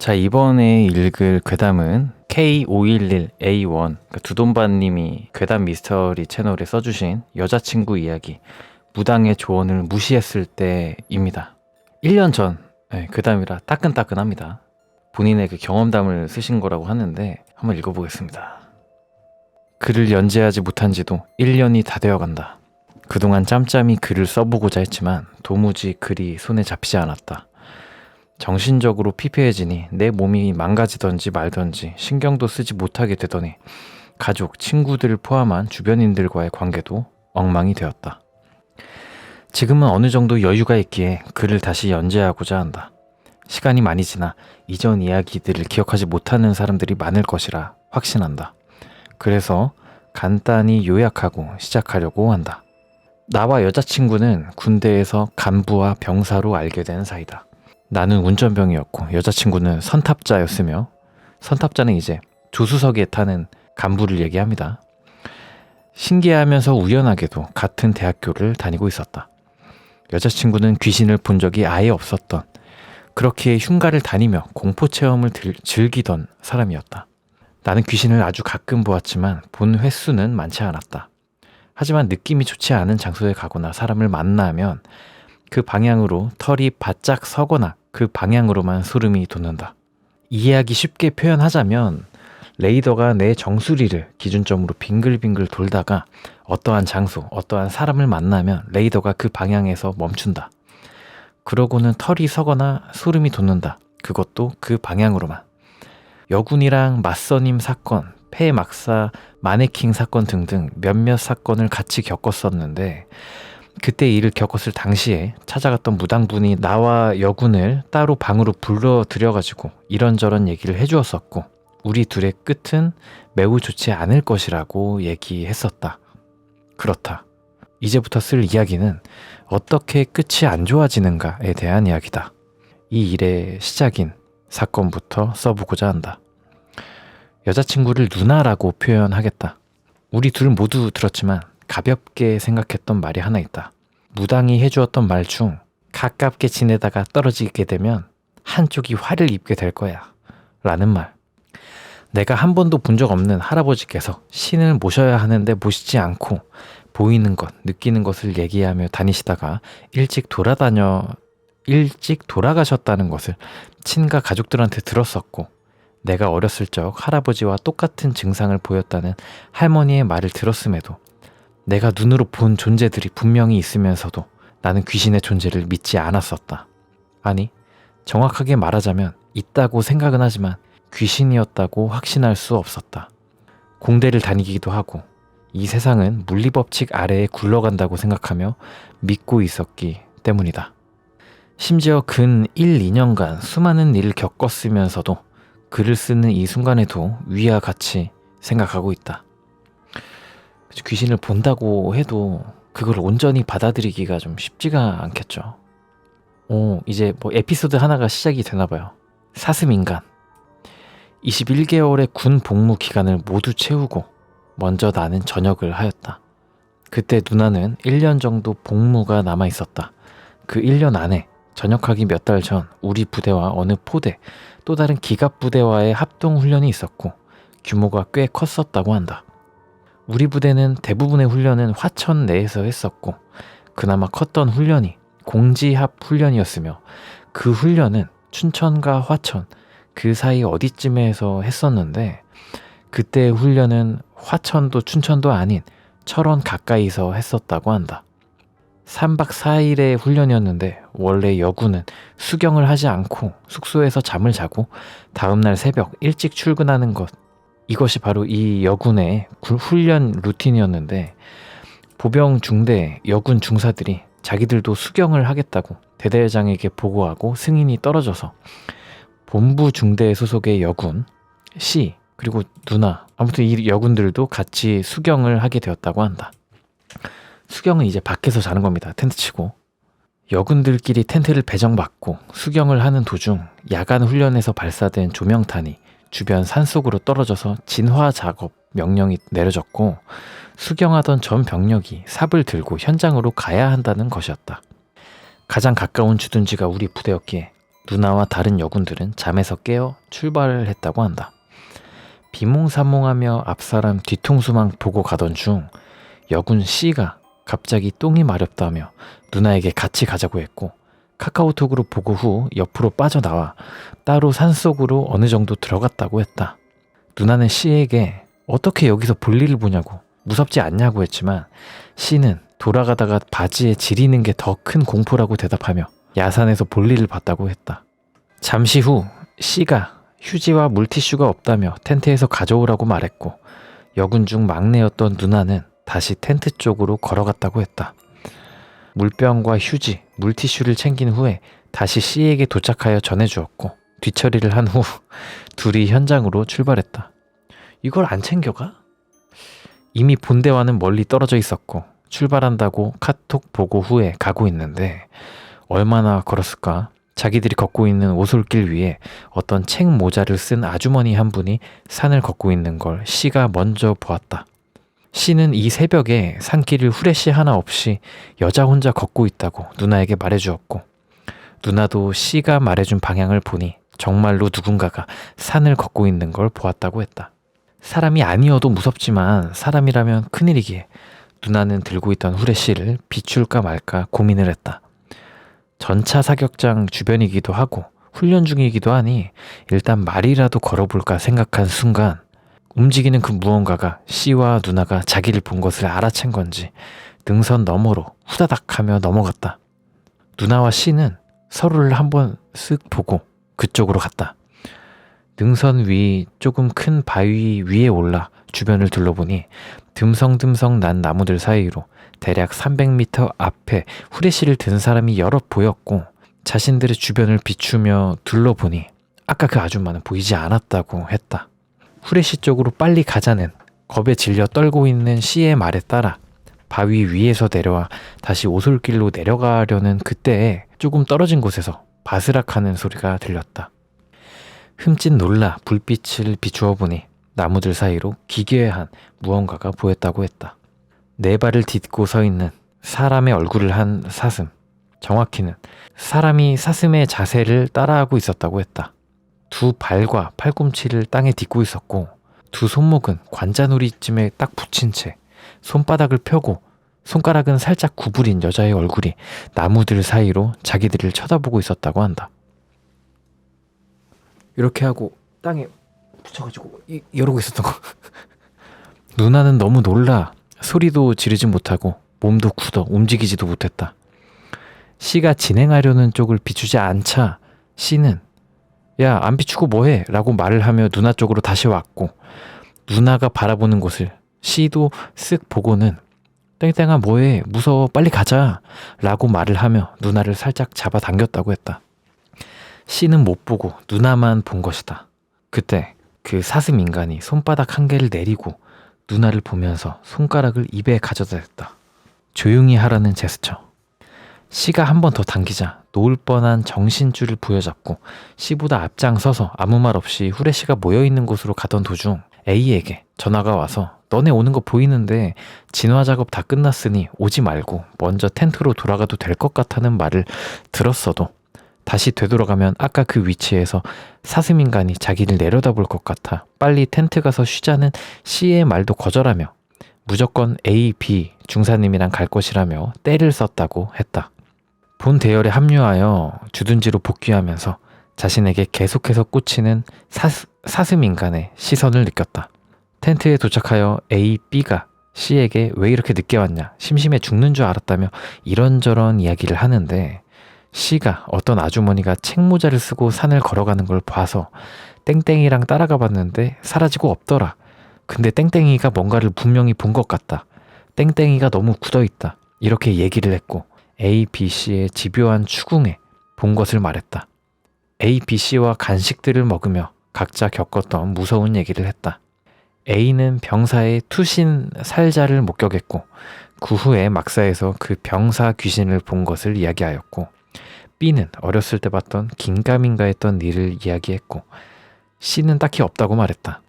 자, 이번에 읽을 괴담은 K511A1, 그러니까 두돈반님이 괴담 미스터리 채널에 써주신 여자친구 이야기, 무당의 조언을 무시했을 때입니다. 1년 전 괴담이라 따끈따끈합니다. 본인의 그 경험담을 쓰신 거라고 하는데 한번 읽어보겠습니다. 글을 연재하지 못한 지도 1년이 다 되어간다. 그동안 짬짬이 글을 써보고자 했지만 도무지 글이 손에 잡히지 않았다. 정신적으로 피폐해지니 내 몸이 망가지던지 말던지 신경도 쓰지 못하게 되더니 가족, 친구들을 포함한 주변인들과의 관계도 엉망이 되었다. 지금은 어느 정도 여유가 있기에 글을 다시 연재하고자 한다. 시간이 많이 지나 이전 이야기들을 기억하지 못하는 사람들이 많을 것이라 확신한다. 그래서 간단히 요약하고 시작하려고 한다. 나와 여자친구는 군대에서 간부와 병사로 알게 된 사이다. 나는 운전병이었고 여자친구는 선탑자였으며, 선탑자는 이제 조수석에 타는 간부를 얘기합니다. 신기하면서 우연하게도 같은 대학교를 다니고 있었다. 여자친구는 귀신을 본 적이 아예 없었던, 그렇게 흉가를 다니며 공포체험을 즐기던 사람이었다. 나는 귀신을 아주 가끔 보았지만 본 횟수는 많지 않았다. 하지만 느낌이 좋지 않은 장소에 가거나 사람을 만나면 그 방향으로 털이 바짝 서거나 그 방향으로만 소름이 돋는다. 이해하기 쉽게 표현하자면 레이더가 내 정수리를 기준점으로 빙글빙글 돌다가 어떠한 장소, 어떠한 사람을 만나면 레이더가 그 방향에서 멈춘다. 그러고는 털이 서거나 소름이 돋는다. 그것도 그 방향으로만. 여군이랑 맞선임 사건, 폐막사, 마네킹 사건 등등 몇몇 사건을 같이 겪었었는데, 그때 일을 겪었을 당시에 찾아갔던 무당분이 나와 여군을 따로 방으로 불러들여가지고 이런저런 얘기를 해주었었고, 우리 둘의 끝은 매우 좋지 않을 것이라고 얘기했었다. 그렇다. 이제부터 쓸 이야기는 어떻게 끝이 안 좋아지는가에 대한 이야기다. 이 일의 시작인 사건부터 써보고자 한다. 여자친구를 누나라고 표현하겠다. 우리 둘 모두 들었지만 가볍게 생각했던 말이 하나 있다. 무당이 해주었던 말 중 가깝게 지내다가 떨어지게 되면 한쪽이 화를 입게 될 거야 라는 말. 내가 한 번도 본 적 없는 할아버지께서 신을 모셔야 하는데 모시지 않고 보이는 것, 느끼는 것을 얘기하며 다니시다가 일찍 돌아가셨다는 것을 친가 가족들한테 들었었고, 내가 어렸을 적 할아버지와 똑같은 증상을 보였다는 할머니의 말을 들었음에도 내가 눈으로 본 존재들이 분명히 있으면서도 나는 귀신의 존재를 믿지 않았었다. 아니, 정확하게 말하자면 있다고 생각은 하지만 귀신이었다고 확신할 수 없었다. 공대를 다니기도 하고 이 세상은 물리법칙 아래에 굴러간다고 생각하며 믿고 있었기 때문이다. 심지어 근 1, 2년간 수많은 일을 겪었으면서도 글을 쓰는 이 순간에도 위와 같이 생각하고 있다. 귀신을 본다고 해도 그걸 온전히 받아들이기가 좀 쉽지가 않겠죠. 이제 뭐 에피소드 하나가 시작이 되나봐요. 사슴인간. 21개월의 군 복무 기간을 모두 채우고 먼저 나는 전역을 하였다. 그때 누나는 1년 정도 복무가 남아있었다. 그 1년 안에 전역하기 몇 달 전 우리 부대와 어느 포대, 또 다른 기갑 부대와의 합동훈련이 있었고 규모가 꽤 컸었다고 한다. 우리 부대는 대부분의 훈련은 화천 내에서 했었고 그나마 컸던 훈련이 공지합 훈련이었으며, 그 훈련은 춘천과 화천 그 사이 어디쯤에서 했었는데, 그때 훈련은 화천도 춘천도 아닌 철원 가까이서 했었다고 한다. 3박 4일의 훈련이었는데 원래 여군은 수경을 하지 않고 숙소에서 잠을 자고 다음날 새벽 일찍 출근하는 것, 이것이 바로 이 여군의 훈련 루틴이었는데, 보병 중대 여군 중사들이 자기들도 수경을 하겠다고 대대장에게 보고하고 승인이 떨어져서 본부 중대 소속의 여군 C 그리고 누나, 아무튼 이 여군들도 같이 수경을 하게 되었다고 한다. 수경은 이제 밖에서 자는 겁니다. 텐트 치고. 여군들끼리 텐트를 배정받고 수경을 하는 도중 야간 훈련에서 발사된 조명탄이 주변 산속으로 떨어져서 진화 작업 명령이 내려졌고, 수경하던 전 병력이 삽을 들고 현장으로 가야 한다는 것이었다. 가장 가까운 주둔지가 우리 부대였기에 누나와 다른 여군들은 잠에서 깨어 출발을 했다고 한다. 비몽사몽하며 앞사람 뒤통수만 보고 가던 중 여군 C가 갑자기 똥이 마렵다며 누나에게 같이 가자고 했고, 카카오톡으로 보고 후 옆으로 빠져나와 따로 산속으로 어느 정도 들어갔다고 했다. 누나는 C에게 어떻게 여기서 볼일을 보냐고, 무섭지 않냐고 했지만 C는 돌아가다가 바지에 지리는 게 더 큰 공포라고 대답하며 야산에서 볼일을 봤다고 했다. 잠시 후 C가 휴지와 물티슈가 없다며 텐트에서 가져오라고 말했고, 여군 중 막내였던 누나는 다시 텐트 쪽으로 걸어갔다고 했다. 물병과 휴지, 물티슈를 챙긴 후에 다시 C에게 도착하여 전해주었고, 뒤처리를 한 후 둘이 현장으로 출발했다. 이걸 안 챙겨가? 이미 본대와는 멀리 떨어져 있었고 출발한다고 카톡 보고 후에 가고 있는데, 얼마나 걸었을까? 자기들이 걷고 있는 오솔길 위에 어떤 책 모자를 쓴 아주머니 한 분이 산을 걷고 있는 걸 C가 먼저 보았다. C는 이 새벽에 산길을 후레쉬 하나 없이 여자 혼자 걷고 있다고 누나에게 말해주었고, 누나도 C가 말해준 방향을 보니 정말로 누군가가 산을 걷고 있는 걸 보았다고 했다. 사람이 아니어도 무섭지만 사람이라면 큰일이기에 누나는 들고 있던 후레쉬를 비출까 말까 고민을 했다. 전차 사격장 주변이기도 하고 훈련 중이기도 하니 일단 말이라도 걸어볼까 생각한 순간 움직이는 그 무언가가 C와 누나가 자기를 본 것을 알아챈 건지 능선 너머로 후다닥 하며 넘어갔다. 누나와 C는 서로를 한번 쓱 보고 그쪽으로 갔다. 능선 위 조금 큰 바위 위에 올라 주변을 둘러보니 듬성듬성 난 나무들 사이로 대략 300m 앞에 후레쉬를 든 사람이 여럿 보였고, 자신들의 주변을 비추며 둘러보니 아까 그 아줌마는 보이지 않았다고 했다. 후레쉬 쪽으로 빨리 가자는 겁에 질려 떨고 있는 C의 말에 따라 바위 위에서 내려와 다시 오솔길로 내려가려는 그때에 조금 떨어진 곳에서 바스락하는 소리가 들렸다. 흠칫 놀라 불빛을 비추어 보니 나무들 사이로 기괴한 무언가가 보였다고 했다. 네 발을 딛고 서 있는 사람의 얼굴을 한 사슴, 정확히는 사람이 사슴의 자세를 따라하고 있었다고 했다. 두 발과 팔꿈치를 땅에 딛고 있었고, 두 손목은 관자놀이쯤에 딱 붙인 채 손바닥을 펴고 손가락은 살짝 구부린 여자의 얼굴이 나무들 사이로 자기들을 쳐다보고 있었다고 한다. 이렇게 하고 땅에 붙여가지고 이러고 있었던 거. 누나는 너무 놀라 소리도 지르지 못하고 몸도 굳어 움직이지도 못했다. C가 진행하려는 쪽을 비추지 않자 C는 야, 안 비추고 뭐해? 라고 말을 하며 누나 쪽으로 다시 왔고, 누나가 바라보는 곳을 C도 쓱 보고는 땡땡아 뭐해? 무서워, 빨리 가자 라고 말을 하며 누나를 살짝 잡아당겼다고 했다. C는 못 보고 누나만 본 것이다. 그때 그 사슴 인간이 손바닥 한 개를 내리고 누나를 보면서 손가락을 입에 가져다 댔다. 조용히 하라는 제스처. C가 한 번 더 당기자 놓을 뻔한 정신줄을 부여잡고 C보다 앞장서서 아무 말 없이 후레쉬가 모여있는 곳으로 가던 도중 A에게 전화가 와서 너네 오는 거 보이는데 진화 작업 다 끝났으니 오지 말고 먼저 텐트로 돌아가도 될 것 같다는 말을 들었어도 다시 되돌아가면 아까 그 위치에서 사슴인간이 자기를 내려다볼 것 같아 빨리 텐트 가서 쉬자는 C의 말도 거절하며 무조건 A, B 중사님이랑 갈 것이라며 떼를 썼다고 했다. 본 대열에 합류하여 주둔지로 복귀하면서 자신에게 계속해서 꽂히는 사슴인간의 시선을 느꼈다. 텐트에 도착하여 A, B가 C에게 왜 이렇게 늦게 왔냐, 심심해 죽는 줄 알았다며 이런저런 이야기를 하는데, C가 어떤 아주머니가 책모자를 쓰고 산을 걸어가는 걸 봐서 땡땡이랑 따라가 봤는데 사라지고 없더라. 근데 땡땡이가 뭔가를 분명히 본 것 같다. 땡땡이가 너무 굳어있다. 이렇게 얘기를 했고 A, B, C의 집요한 추궁에 본 것을 말했다. A, B, C와 간식들을 먹으며 각자 겪었던 무서운 얘기를 했다. A는 병사의 투신 살자를 목격했고 그 후에 막사에서 그 병사 귀신을 본 것을 이야기하였고, B는 어렸을 때 봤던 긴가민가 했던 일을 이야기했고, C는 딱히 없다고 말했다.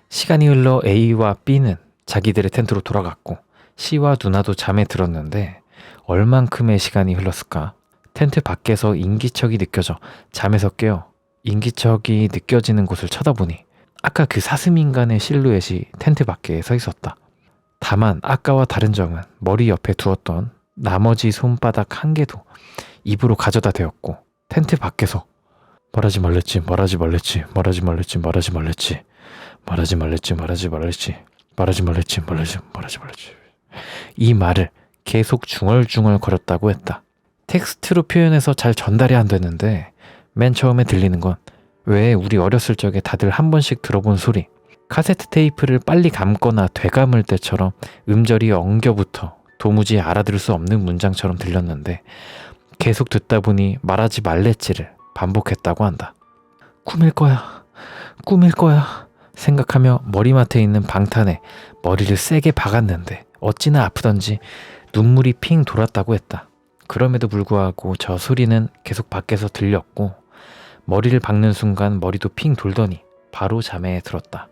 시간이 흘러 A와 B는 자기들의 텐트로 돌아갔고 C와 누나도 잠에 들었는데 얼만큼의 시간이 흘렀을까? 텐트 밖에서 인기척이 느껴져 잠에서 깨어 인기척이 느껴지는 곳을 쳐다보니 아까 그 사슴인간의 실루엣이 텐트 밖에 서 있었다. 다만 아까와 다른 점은 머리 옆에 두었던 나머지 손바닥 한 개도 입으로 가져다 대었고 텐트 밖에서 말하지 말랬지 말하지 말랬지 말하지 말랬지 말하지 말랬지 말하지 말랬지 말하지 말랬지 말하지 말랬지 말하지 말랬지 이 말을 계속 중얼중얼 거렸다고 했다. 텍스트로 표현해서 잘 전달이 안 되는데 맨 처음에 들리는 건 왜 우리 어렸을 적에 다들 한 번씩 들어본 소리, 카세트 테이프를 빨리 감거나 되감을 때처럼 음절이 엉겨붙어 도무지 알아들을 수 없는 문장처럼 들렸는데 계속 듣다 보니 말하지 말랬지를 반복했다고 한다. 꿈일 거야, 꿈일 거야 생각하며 머리맡에 있는 방탄에 머리를 세게 박았는데 어찌나 아프던지 눈물이 핑 돌았다고 했다. 그럼에도 불구하고 저 소리는 계속 밖에서 들렸고 머리를 박는 순간 머리도 핑 돌더니 바로 잠에 들었다.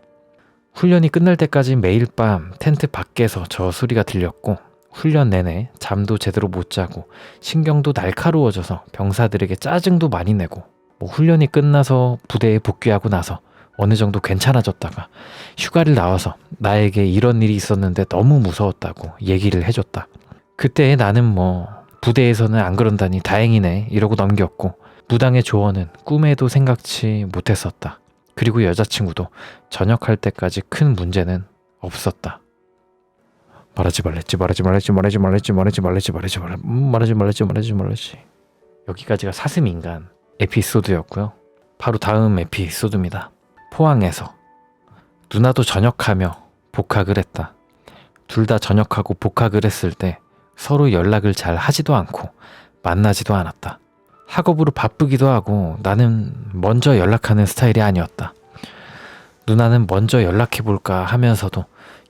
훈련이 끝날 때까지 매일 밤 텐트 밖에서 저 소리가 들렸고 훈련 내내 잠도 제대로 못 자고 신경도 날카로워져서 병사들에게 짜증도 많이 내고 훈련이 끝나서 부대에 복귀하고 나서 어느 정도 괜찮아졌다가 휴가를 나와서 나에게 이런 일이 있었는데 너무 무서웠다고 얘기를 해줬다. 그때 나는 부대에서는 안 그런다니 다행이네 이러고 넘겼고 무당의 조언은 꿈에도 생각지 못했었다. 그리고 여자친구도 전역할 때까지 큰 문제는 없었다. 말하지 말랬지 말하지 말랬지 말하지 말랬지 말하지 말랬지 말하지 말랬지 말하지 말랬지. 여기까지가 사슴인간 에피소드였고요. 바로 다음 에피소드입니다. 포항에서 누나도 전역하며 복학을 했다. 둘 다 전역하고 복학을 했을 때 서로 연락을 잘 하지도 않고 만나지도 않았다. 학업으로 바쁘기도 하고 나는 먼저 연락하는 스타일이 아니었다. 누나는 먼저 연락해볼까 하면서도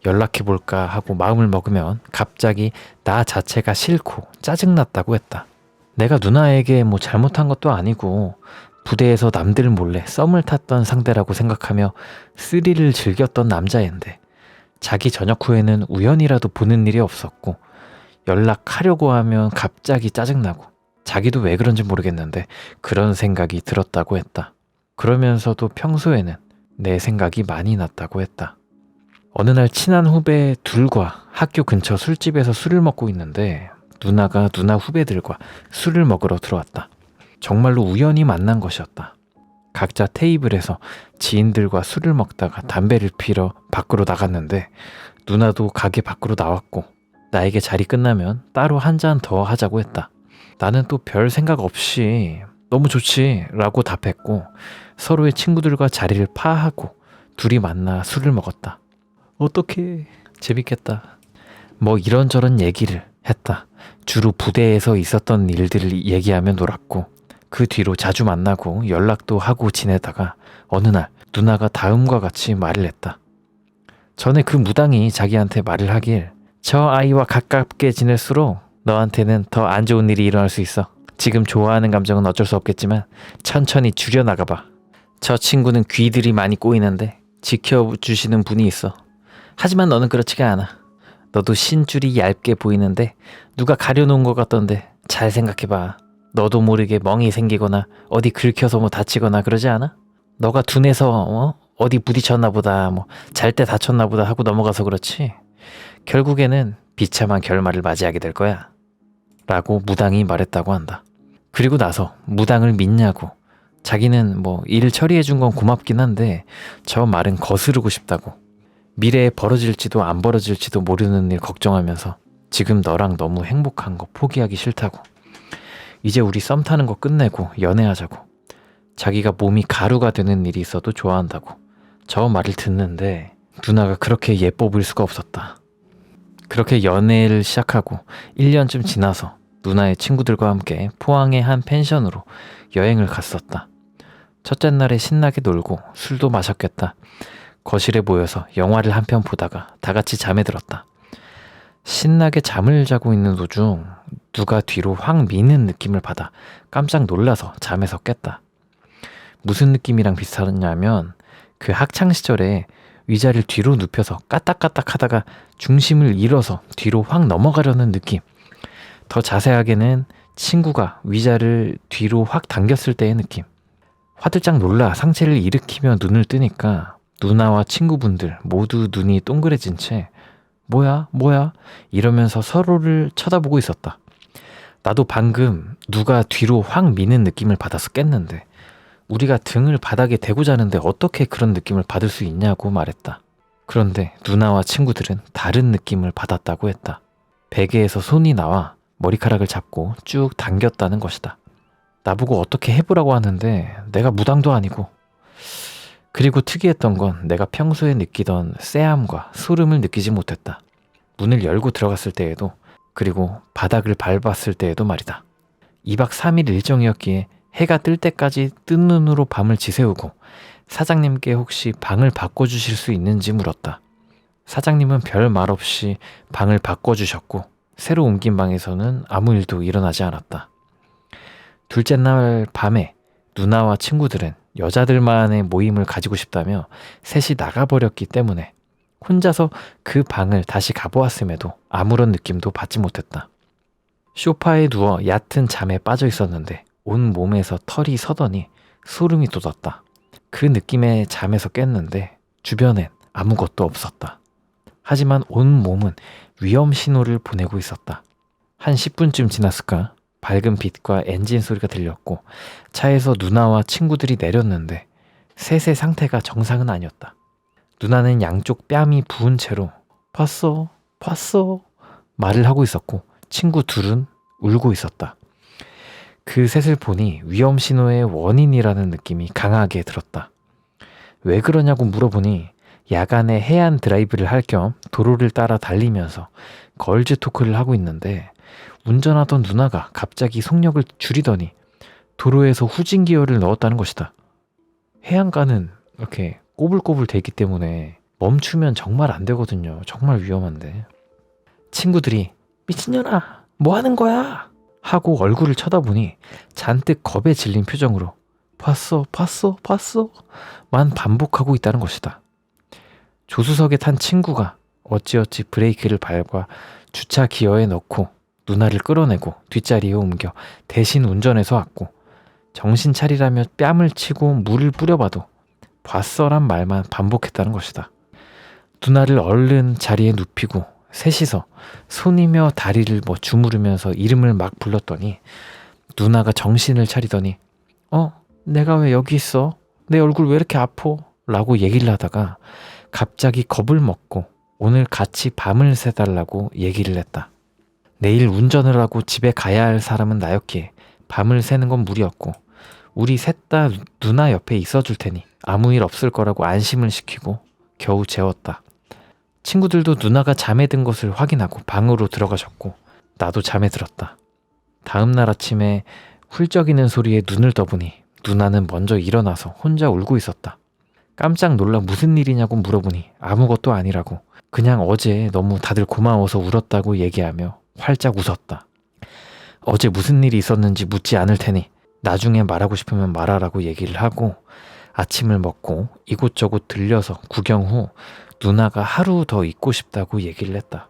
연락해볼까 하고 마음을 먹으면 갑자기 나 자체가 싫고 짜증났다고 했다. 내가 누나에게 잘못한 것도 아니고 부대에서 남들 몰래 썸을 탔던 상대라고 생각하며 스릴을 즐겼던 남자인데 자기 전역 후에는 우연이라도 보는 일이 없었고 연락하려고 하면 갑자기 짜증나고 자기도 왜 그런지 모르겠는데 그런 생각이 들었다고 했다. 그러면서도 평소에는 내 생각이 많이 났다고 했다. 어느 날 친한 후배 둘과 학교 근처 술집에서 술을 먹고 있는데 누나가 누나 후배들과 술을 먹으러 들어왔다. 정말로 우연히 만난 것이었다. 각자 테이블에서 지인들과 술을 먹다가 담배를 피러 밖으로 나갔는데 누나도 가게 밖으로 나왔고 나에게 자리 끝나면 따로 한 잔 더 하자고 했다. 나는 또 별 생각 없이 너무 좋지 라고 답했고 서로의 친구들과 자리를 파하고 둘이 만나 술을 먹었다. 어떡해 재밌겠다. 이런저런 얘기를 했다. 주로 부대에서 있었던 일들을 얘기하며 놀았고 그 뒤로 자주 만나고 연락도 하고 지내다가 어느 날 누나가 다음과 같이 말을 했다. 전에 그 무당이 자기한테 말을 하길 저 아이와 가깝게 지낼수록 너한테는 더 안 좋은 일이 일어날 수 있어. 지금 좋아하는 감정은 어쩔 수 없겠지만 천천히 줄여나가봐. 저 친구는 귀들이 많이 꼬이는데 지켜주시는 분이 있어. 하지만 너는 그렇지가 않아. 너도 신줄이 얇게 보이는데 누가 가려놓은 것 같던데 잘 생각해봐. 너도 모르게 멍이 생기거나 어디 긁혀서 다치거나 그러지 않아? 너가 둔해서 어디 부딪혔나 보다 잘 때 다쳤나 보다 하고 넘어가서 그렇지. 결국에는 비참한 결말을 맞이하게 될 거야 라고 무당이 말했다고 한다. 그리고 나서 무당을 믿냐고 자기는 일 처리해준 건 고맙긴 한데 저 말은 거스르고 싶다고 미래에 벌어질지도 안 벌어질지도 모르는 일 걱정하면서 지금 너랑 너무 행복한 거 포기하기 싫다고 이제 우리 썸 타는 거 끝내고 연애하자고 자기가 몸이 가루가 되는 일이 있어도 좋아한다고 저 말을 듣는데 누나가 그렇게 예뻐 보일 수가 없었다. 그렇게 연애를 시작하고 1년쯤 지나서 누나의 친구들과 함께 포항의 한 펜션으로 여행을 갔었다. 첫째 날에 신나게 놀고 술도 마셨겠다. 거실에 모여서 영화를 한 편 보다가 다 같이 잠에 들었다. 신나게 잠을 자고 있는 도중 누가 뒤로 확 미는 느낌을 받아 깜짝 놀라서 잠에서 깼다. 무슨 느낌이랑 비슷하냐면 그 학창시절에 위자를 뒤로 눕혀서 까딱까딱 하다가 중심을 잃어서 뒤로 확 넘어가려는 느낌. 더 자세하게는 친구가 위자를 뒤로 확 당겼을 때의 느낌. 화들짝 놀라 상체를 일으키며 눈을 뜨니까 누나와 친구분들 모두 눈이 동그래진 채 뭐야 뭐야 이러면서 서로를 쳐다보고 있었다. 나도 방금 누가 뒤로 확 미는 느낌을 받아서 깼는데 우리가 등을 바닥에 대고 자는데 어떻게 그런 느낌을 받을 수 있냐고 말했다. 그런데 누나와 친구들은 다른 느낌을 받았다고 했다. 베개에서 손이 나와 머리카락을 잡고 쭉 당겼다는 것이다. 나보고 어떻게 해보라고 하는데 내가 무당도 아니고. 그리고 특이했던 건 내가 평소에 느끼던 쎄함과 소름을 느끼지 못했다. 문을 열고 들어갔을 때에도, 그리고 바닥을 밟았을 때에도 말이다. 2박 3일 일정이었기에 해가 뜰 때까지 뜬 눈으로 밤을 지새우고 사장님께 혹시 방을 바꿔주실 수 있는지 물었다. 사장님은 별 말 없이 방을 바꿔주셨고 새로 옮긴 방에서는 아무 일도 일어나지 않았다. 둘째 날 밤에 누나와 친구들은 여자들만의 모임을 가지고 싶다며 셋이 나가버렸기 때문에 혼자서 그 방을 다시 가보았음에도 아무런 느낌도 받지 못했다. 소파에 누워 얕은 잠에 빠져 있었는데 온 몸에서 털이 서더니 소름이 돋았다. 그 느낌에 잠에서 깼는데 주변엔 아무것도 없었다. 하지만 온 몸은 위험 신호를 보내고 있었다. 한 10분쯤 지났을까? 밝은 빛과 엔진 소리가 들렸고 차에서 누나와 친구들이 내렸는데 셋의 상태가 정상은 아니었다. 누나는 양쪽 뺨이 부은 채로 봤어? 봤어? 말을 하고 있었고 친구 둘은 울고 있었다. 그 셋을 보니 위험 신호의 원인이라는 느낌이 강하게 들었다. 왜 그러냐고 물어보니 야간에 해안 드라이브를 할 겸 도로를 따라 달리면서 걸즈 토크를 하고 있는데 운전하던 누나가 갑자기 속력을 줄이더니 도로에서 후진 기어를 넣었다는 것이다. 해안가는 이렇게 꼬불꼬불 되기 때문에 멈추면 정말 안 되거든요. 정말 위험한데. 친구들이 미친년아 뭐 하는 거야? 하고 얼굴을 쳐다보니 잔뜩 겁에 질린 표정으로 봤어 봤어 봤어 만 반복하고 있다는 것이다. 조수석에 탄 친구가 어찌어찌 브레이크를 밟아 주차 기어에 넣고 누나를 끌어내고 뒷자리에 옮겨 대신 운전해서 왔고 정신 차리라며 뺨을 치고 물을 뿌려봐도 봤어란 말만 반복했다는 것이다. 누나를 얼른 자리에 눕히고 셋이서 손이며 다리를 주무르면서 이름을 막 불렀더니 누나가 정신을 차리더니 내가 왜 여기 있어? 내 얼굴 왜 이렇게 아파? 라고 얘기를 하다가 갑자기 겁을 먹고 오늘 같이 밤을 새달라고 얘기를 했다. 내일 운전을 하고 집에 가야 할 사람은 나였기에 밤을 새는 건 무리였고 우리 셋 다 누나 옆에 있어줄 테니 아무 일 없을 거라고 안심을 시키고 겨우 재웠다. 친구들도 누나가 잠에 든 것을 확인하고 방으로 들어가셨고 나도 잠에 들었다. 다음 날 아침에 훌쩍이는 소리에 눈을 떠보니 누나는 먼저 일어나서 혼자 울고 있었다. 깜짝 놀라 무슨 일이냐고 물어보니 아무것도 아니라고 그냥 어제 너무 다들 고마워서 울었다고 얘기하며 활짝 웃었다. 어제 무슨 일이 있었는지 묻지 않을 테니 나중에 말하고 싶으면 말하라고 얘기를 하고 아침을 먹고 이곳저곳 들려서 구경 후 누나가 하루 더 있고 싶다고 얘기를 했다.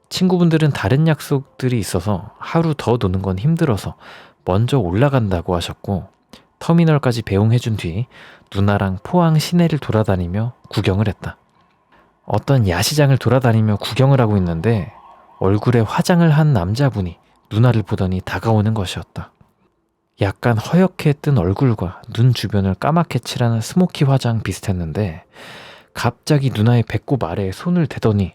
친구분들은 다른 약속들이 있어서 하루 더 노는 건 힘들어서 먼저 올라간다고 하셨고 터미널까지 배웅해준 뒤 누나랑 포항 시내를 돌아다니며 구경을 했다. 어떤 야시장을 돌아다니며 구경을 하고 있는데 얼굴에 화장을 한 남자분이 누나를 보더니 다가오는 것이었다. 약간 허옇게 뜬 얼굴과 눈 주변을 까맣게 칠한 스모키 화장 비슷했는데 갑자기 누나의 배꼽 아래에 손을 대더니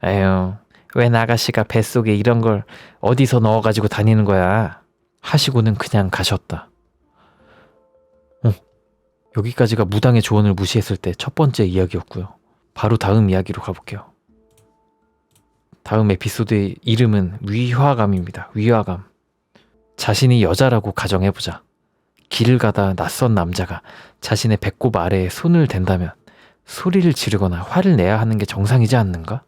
에휴 웬 아가씨가 뱃속에 이런 걸 어디서 넣어가지고 다니는 거야 하시고는 그냥 가셨다. 여기까지가 무당의 조언을 무시했을 때 첫 번째 이야기였고요. 바로 다음 이야기로 가볼게요. 다음 에피소드의 이름은 위화감입니다. 위화감. 자신이 여자라고 가정해보자. 길을 가다 낯선 남자가 자신의 배꼽 아래에 손을 댄다면 소리를 지르거나 화를 내야 하는 게 정상이지 않는가?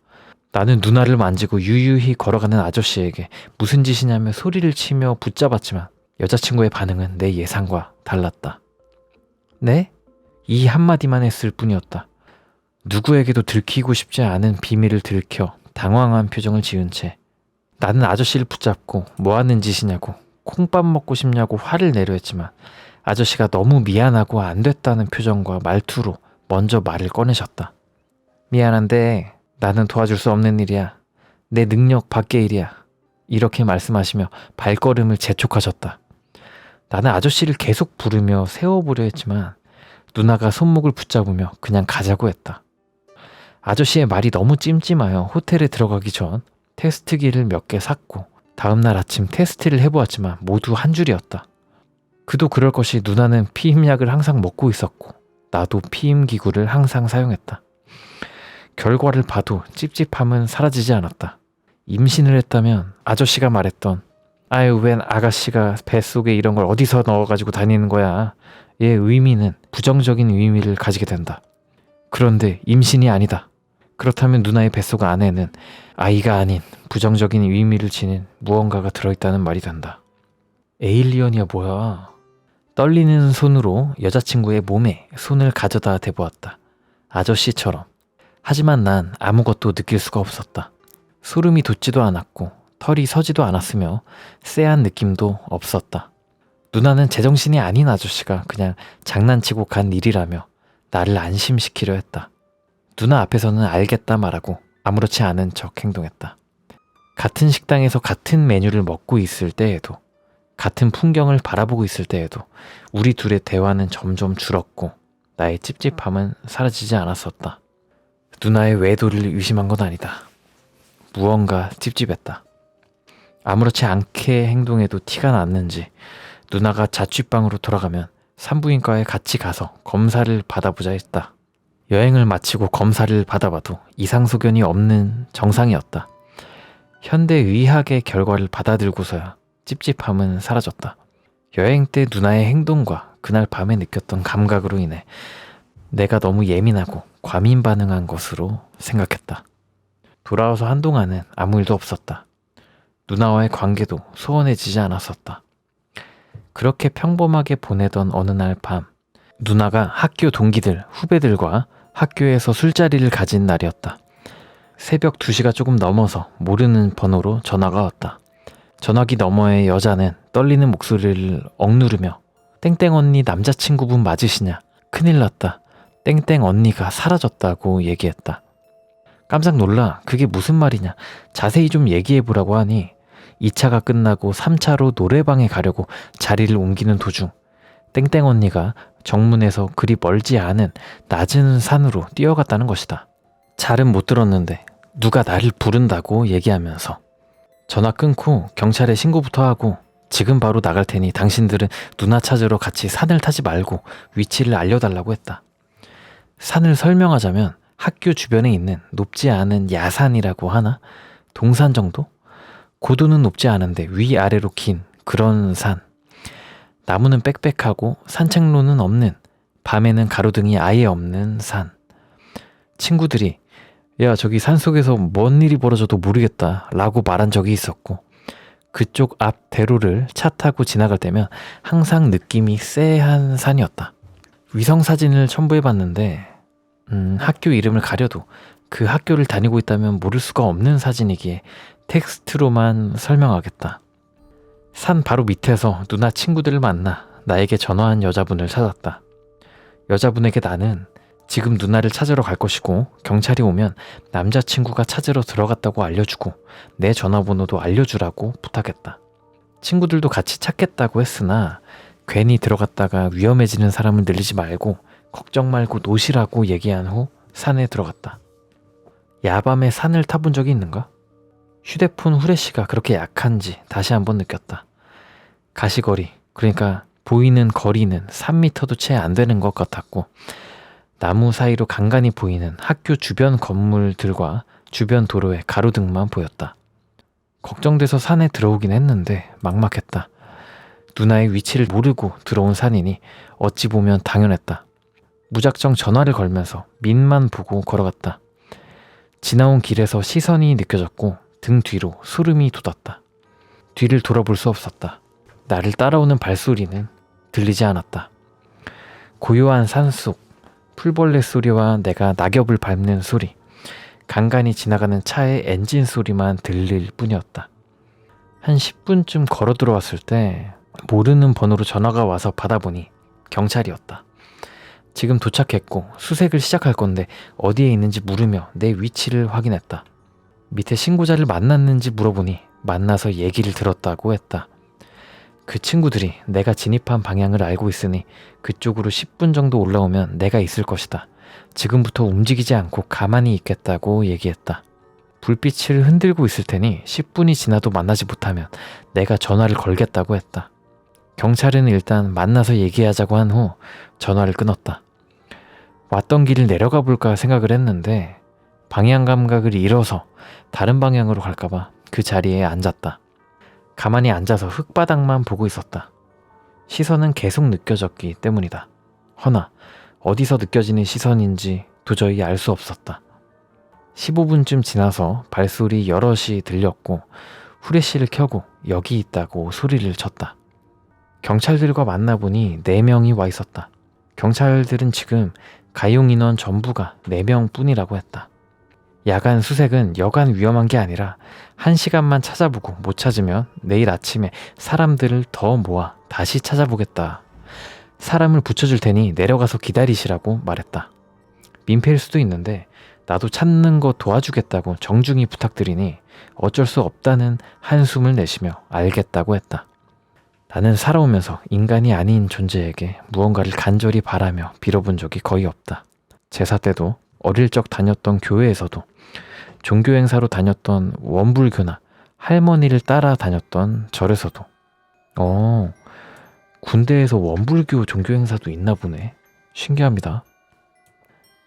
나는 누나를 만지고 유유히 걸어가는 아저씨에게 무슨 짓이냐며 소리를 치며 붙잡았지만 여자친구의 반응은 내 예상과 달랐다. 네? 이 한마디만 했을 뿐이었다. 누구에게도 들키고 싶지 않은 비밀을 들켜 당황한 표정을 지은 채 나는 아저씨를 붙잡고 뭐 하는 짓이냐고, 콩밥 먹고 싶냐고 화를 내려 했지만 아저씨가 너무 미안하고 안 됐다는 표정과 말투로 먼저 말을 꺼내셨다. 미안한데 나는 도와줄 수 없는 일이야. 내 능력 밖의 일이야. 이렇게 말씀하시며 발걸음을 재촉하셨다. 나는 아저씨를 계속 부르며 세워보려 했지만 누나가 손목을 붙잡으며 그냥 가자고 했다. 아저씨의 말이 너무 찜찜하여 호텔에 들어가기 전 테스트기를 몇 개 샀고 다음날 아침 테스트를 해보았지만 모두 한 줄이었다. 그도 그럴 것이 누나는 피임약을 항상 먹고 있었고 나도 피임기구를 항상 사용했다. 결과를 봐도 찝찝함은 사라지지 않았다. 임신을 했다면 아저씨가 말했던 아유 웬 아가씨가 뱃속에 이런 걸 어디서 넣어가지고 다니는 거야. 의 의미는 부정적인 의미를 가지게 된다. 그런데 임신이 아니다. 그렇다면 누나의 뱃속 안에는 아이가 아닌 부정적인 의미를 지닌 무언가가 들어있다는 말이 된다. 에일리언이야 뭐야. 떨리는 손으로 여자친구의 몸에 손을 가져다 대보았다. 아저씨처럼. 하지만 난 아무것도 느낄 수가 없었다. 소름이 돋지도 않았고 털이 서지도 않았으며 쎄한 느낌도 없었다. 누나는 제정신이 아닌 아저씨가 그냥 장난치고 간 일이라며 나를 안심시키려 했다. 누나 앞에서는 알겠다 말하고 아무렇지 않은 척 행동했다. 같은 식당에서 같은 메뉴를 먹고 있을 때에도 같은 풍경을 바라보고 있을 때에도 우리 둘의 대화는 점점 줄었고 나의 찝찝함은 사라지지 않았었다. 누나의 외도를 의심한 건 아니다. 무언가 찝찝했다. 아무렇지 않게 행동해도 티가 났는지 누나가 자취방으로 돌아가면 산부인과에 같이 가서 검사를 받아보자 했다. 여행을 마치고 검사를 받아봐도 이상소견이 없는 정상이었다. 현대의학의 결과를 받아들고서야 찝찝함은 사라졌다. 여행 때 누나의 행동과 그날 밤에 느꼈던 감각으로 인해 내가 너무 예민하고 과민 반응한 것으로 생각했다. 돌아와서 한동안은 아무 일도 없었다. 누나와의 관계도 소원해지지 않았었다. 그렇게 평범하게 보내던 어느 날 밤, 누나가 학교 동기들, 후배들과 학교에서 술자리를 가진 날이었다. 새벽 2시가 조금 넘어서 모르는 번호로 전화가 왔다. 전화기 너머의 여자는 떨리는 목소리를 억누르며 땡땡 언니 남자친구분 맞으시냐? 큰일 났다. 땡땡 언니가 사라졌다고 얘기했다. 깜짝 놀라 그게 무슨 말이냐 자세히 좀 얘기해보라고 하니 2차가 끝나고 3차로 노래방에 가려고 자리를 옮기는 도중 땡땡 언니가 정문에서 그리 멀지 않은 낮은 산으로 뛰어갔다는 것이다. 잘은 못 들었는데 누가 나를 부른다고 얘기하면서 전화 끊고 경찰에 신고부터 하고 지금 바로 나갈 테니 당신들은 누나 찾으러 같이 산을 타지 말고 위치를 알려달라고 했다. 산을 설명하자면 학교 주변에 있는 높지 않은 야산이라고 하나? 동산 정도? 고도는 높지 않은데 위아래로 긴 그런 산. 나무는 빽빽하고 산책로는 없는, 밤에는 가로등이 아예 없는 산. 친구들이 야 저기 산속에서 뭔 일이 벌어져도 모르겠다 라고 말한 적이 있었고 그쪽 앞 대로를 차 타고 지나갈 때면 항상 느낌이 쎄한 산이었다. 위성사진을 첨부해봤는데 학교 이름을 가려도 그 학교를 다니고 있다면 모를 수가 없는 사진이기에 텍스트로만 설명하겠다. 산 바로 밑에서 누나 친구들을 만나 나에게 전화한 여자분을 찾았다. 여자분에게 나는 지금 누나를 찾으러 갈 것이고 경찰이 오면 남자친구가 찾으러 들어갔다고 알려주고 내 전화번호도 알려주라고 부탁했다. 친구들도 같이 찾겠다고 했으나 괜히 들어갔다가 위험해지는 사람을 늘리지 말고 걱정 말고 노시라고 얘기한 후 산에 들어갔다. 야밤에 산을 타본 적이 있는가? 휴대폰 후레쉬가 그렇게 약한지 다시 한번 느꼈다. 가시거리, 그러니까 보이는 거리는 3m도 채 안 되는 것 같았고 나무 사이로 간간히 보이는 학교 주변 건물들과 주변 도로의 가로등만 보였다. 걱정돼서 산에 들어오긴 했는데 막막했다. 누나의 위치를 모르고 들어온 산이니 어찌 보면 당연했다. 무작정 전화를 걸면서 밑만 보고 걸어갔다. 지나온 길에서 시선이 느껴졌고 등 뒤로 소름이 돋았다. 뒤를 돌아볼 수 없었다. 나를 따라오는 발소리는 들리지 않았다. 고요한 산속, 풀벌레 소리와 내가 낙엽을 밟는 소리, 간간히 지나가는 차의 엔진 소리만 들릴 뿐이었다. 한 10분쯤 걸어 들어왔을 때 모르는 번호로 전화가 와서 받아보니 경찰이었다. 지금 도착했고 수색을 시작할 건데 어디에 있는지 물으며 내 위치를 확인했다. 밑에 신고자를 만났는지 물어보니 만나서 얘기를 들었다고 했다. 그 친구들이 내가 진입한 방향을 알고 있으니 그쪽으로 10분 정도 올라오면 내가 있을 것이다. 지금부터 움직이지 않고 가만히 있겠다고 얘기했다. 불빛을 흔들고 있을 테니 10분이 지나도 만나지 못하면 내가 전화를 걸겠다고 했다. 경찰은 일단 만나서 얘기하자고 한 후 전화를 끊었다. 왔던 길을 내려가 볼까 생각을 했는데 방향 감각을 잃어서 다른 방향으로 갈까봐 그 자리에 앉았다. 가만히 앉아서 흙바닥만 보고 있었다. 시선은 계속 느껴졌기 때문이다. 허나 어디서 느껴지는 시선인지 도저히 알 수 없었다. 15분쯤 지나서 발소리 여럿이 들렸고 후레쉬를 켜고 여기 있다고 소리를 쳤다. 경찰들과 만나보니 4명이 와 있었다. 경찰들은 지금 가용 인원 전부가 4명 뿐이라고 했다. 야간 수색은 여간 위험한 게 아니라 1시간만 찾아보고 못 찾으면 내일 아침에 사람들을 더 모아 다시 찾아보겠다. 사람을 붙여줄 테니 내려가서 기다리시라고 말했다. 민폐일 수도 있는데 나도 찾는 거 도와주겠다고 정중히 부탁드리니 어쩔 수 없다는 한숨을 내쉬며 알겠다고 했다. 나는 살아오면서 인간이 아닌 존재에게 무언가를 간절히 바라며 빌어본 적이 거의 없다. 제사 때도 어릴 적 다녔던 교회에서도 종교 행사로 다녔던 원불교나 할머니를 따라 다녔던 절에서도 군대에서 원불교 종교 행사도 있나 보네. 신기합니다.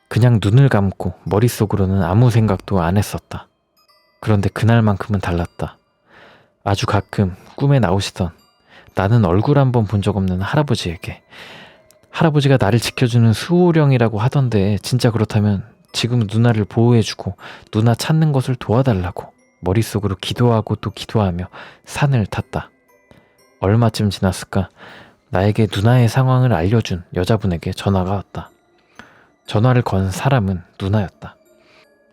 그냥 눈을 감고 머릿속으로는 아무 생각도 안 했었다. 그런데 그날만큼은 달랐다. 아주 가끔 꿈에 나오시던 나는 얼굴 한번 본 적 없는 할아버지에게 할아버지가 나를 지켜주는 수호령이라고 하던데 진짜 그렇다면 지금 누나를 보호해주고 누나 찾는 것을 도와달라고 머릿속으로 기도하고 또 기도하며 산을 탔다. 얼마쯤 지났을까? 나에게 누나의 상황을 알려준 여자분에게 전화가 왔다. 전화를 건 사람은 누나였다.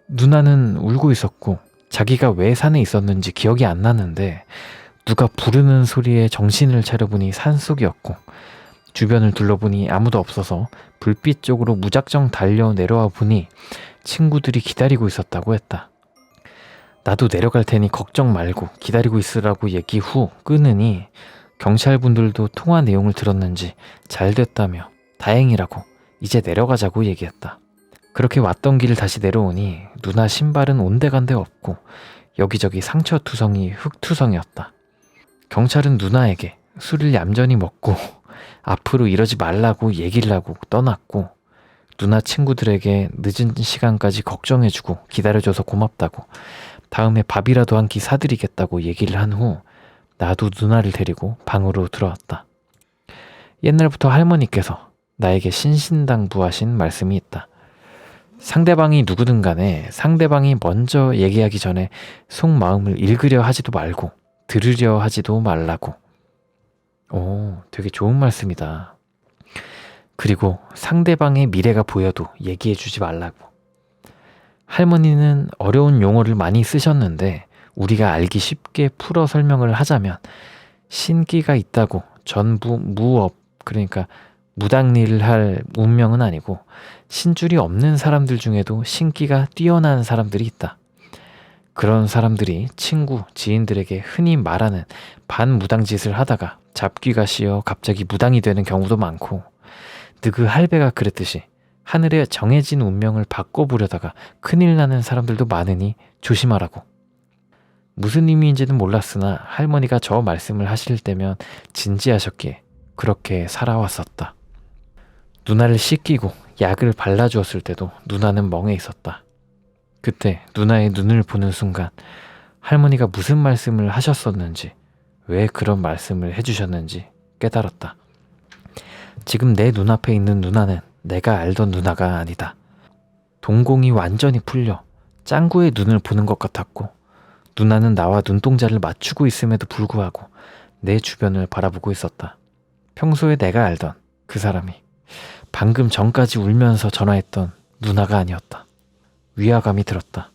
누나는 울고 있었고 자기가 왜 산에 있었는지 기억이 안 나는데 누가 부르는 소리에 정신을 차려보니 산속이었고 주변을 둘러보니 아무도 없어서 불빛 쪽으로 무작정 달려 내려와 보니 친구들이 기다리고 있었다고 했다. 나도 내려갈 테니 걱정 말고 기다리고 있으라고 얘기 후 끊으니 경찰분들도 통화 내용을 들었는지 잘 됐다며 다행이라고 이제 내려가자고 얘기했다. 그렇게 왔던 길을 다시 내려오니 누나 신발은 온데간데 없고 여기저기 상처투성이 흙투성이었다. 경찰은 누나에게 술을 얌전히 먹고 앞으로 이러지 말라고 얘기를 하고 떠났고 누나 친구들에게 늦은 시간까지 걱정해주고 기다려줘서 고맙다고 다음에 밥이라도 한 끼 사드리겠다고 얘기를 한 후 나도 누나를 데리고 방으로 들어왔다. 옛날부터 할머니께서 나에게 신신당부하신 말씀이 있다. 상대방이 누구든 간에 상대방이 먼저 얘기하기 전에 속마음을 읽으려 하지도 말고 들으려 하지도 말라고. 되게 좋은 말씀이다. 그리고 상대방의 미래가 보여도 얘기해주지 말라고. 할머니는 어려운 용어를 많이 쓰셨는데 우리가 알기 쉽게 풀어 설명을 하자면 신기가 있다고 전부 무업, 그러니까 무당일을 할 운명은 아니고 신줄이 없는 사람들 중에도 신기가 뛰어난 사람들이 있다. 그런 사람들이 친구, 지인들에게 흔히 말하는 반무당짓을 하다가 잡귀가 씌어 갑자기 무당이 되는 경우도 많고 느그 할배가 그랬듯이 하늘에 정해진 운명을 바꿔보려다가 큰일 나는 사람들도 많으니 조심하라고. 무슨 의미인지는 몰랐으나 할머니가 저 말씀을 하실 때면 진지하셨기에 그렇게 살아왔었다. 누나를 씻기고 약을 발라주었을 때도 누나는 멍해 있었다. 그때 누나의 눈을 보는 순간 할머니가 무슨 말씀을 하셨었는지 왜 그런 말씀을 해주셨는지 깨달았다. 지금 내 눈앞에 있는 누나는 내가 알던 누나가 아니다. 동공이 완전히 풀려 짱구의 눈을 보는 것 같았고 누나는 나와 눈동자를 맞추고 있음에도 불구하고 내 주변을 바라보고 있었다. 평소에 내가 알던 그 사람이 방금 전까지 울면서 전화했던 누나가 아니었다. 위화감이 들었다.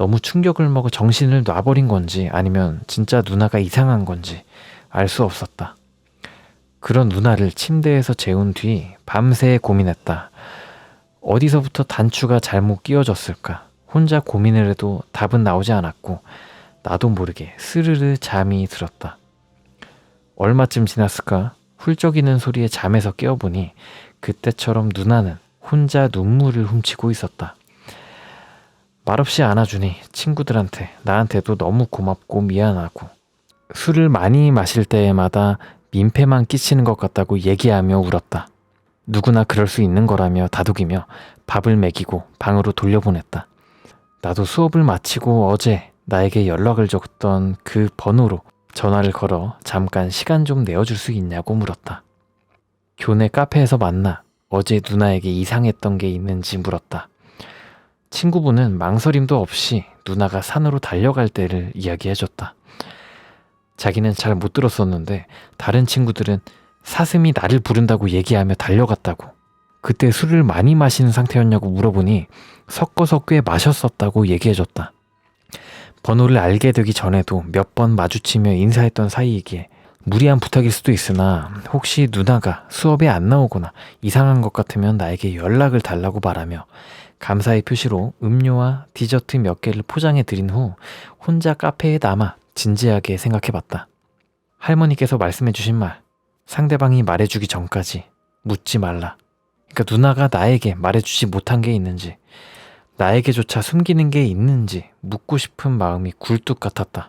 너무 충격을 먹어 정신을 놔버린 건지 아니면 진짜 누나가 이상한 건지 알 수 없었다. 그런 누나를 침대에서 재운 뒤 밤새 고민했다. 어디서부터 단추가 잘못 끼워졌을까? 혼자 고민을 해도 답은 나오지 않았고 나도 모르게 스르르 잠이 들었다. 얼마쯤 지났을까? 훌쩍이는 소리에 잠에서 깨어보니 그때처럼 누나는 혼자 눈물을 훔치고 있었다. 말없이 안아주니 친구들한테 나한테도 너무 고맙고 미안하고 술을 많이 마실 때마다 민폐만 끼치는 것 같다고 얘기하며 울었다. 누구나 그럴 수 있는 거라며 다독이며 밥을 먹이고 방으로 돌려보냈다. 나도 수업을 마치고 어제 나에게 연락을 줬던 그 번호로 전화를 걸어 잠깐 시간 좀 내어줄 수 있냐고 물었다. 교내 카페에서 만나 어제 누나에게 이상했던 게 있는지 물었다. 친구분은 망설임도 없이 누나가 산으로 달려갈 때를 이야기해줬다. 자기는 잘 못 들었었는데 다른 친구들은 사슴이 나를 부른다고 얘기하며 달려갔다고. 그때 술을 많이 마시는 상태였냐고 물어보니 섞어서 꽤 마셨었다고 얘기해줬다. 번호를 알게 되기 전에도 몇 번 마주치며 인사했던 사이이기에 무리한 부탁일 수도 있으나 혹시 누나가 수업에 안 나오거나 이상한 것 같으면 나에게 연락을 달라고 말하며 감사의 표시로 음료와 디저트 몇 개를 포장해 드린 후 혼자 카페에 남아 진지하게 생각해봤다. 할머니께서 말씀해 주신 말, 상대방이 말해주기 전까지 묻지 말라. 그러니까 누나가 나에게 말해주지 못한 게 있는지, 나에게조차 숨기는 게 있는지 묻고 싶은 마음이 굴뚝 같았다.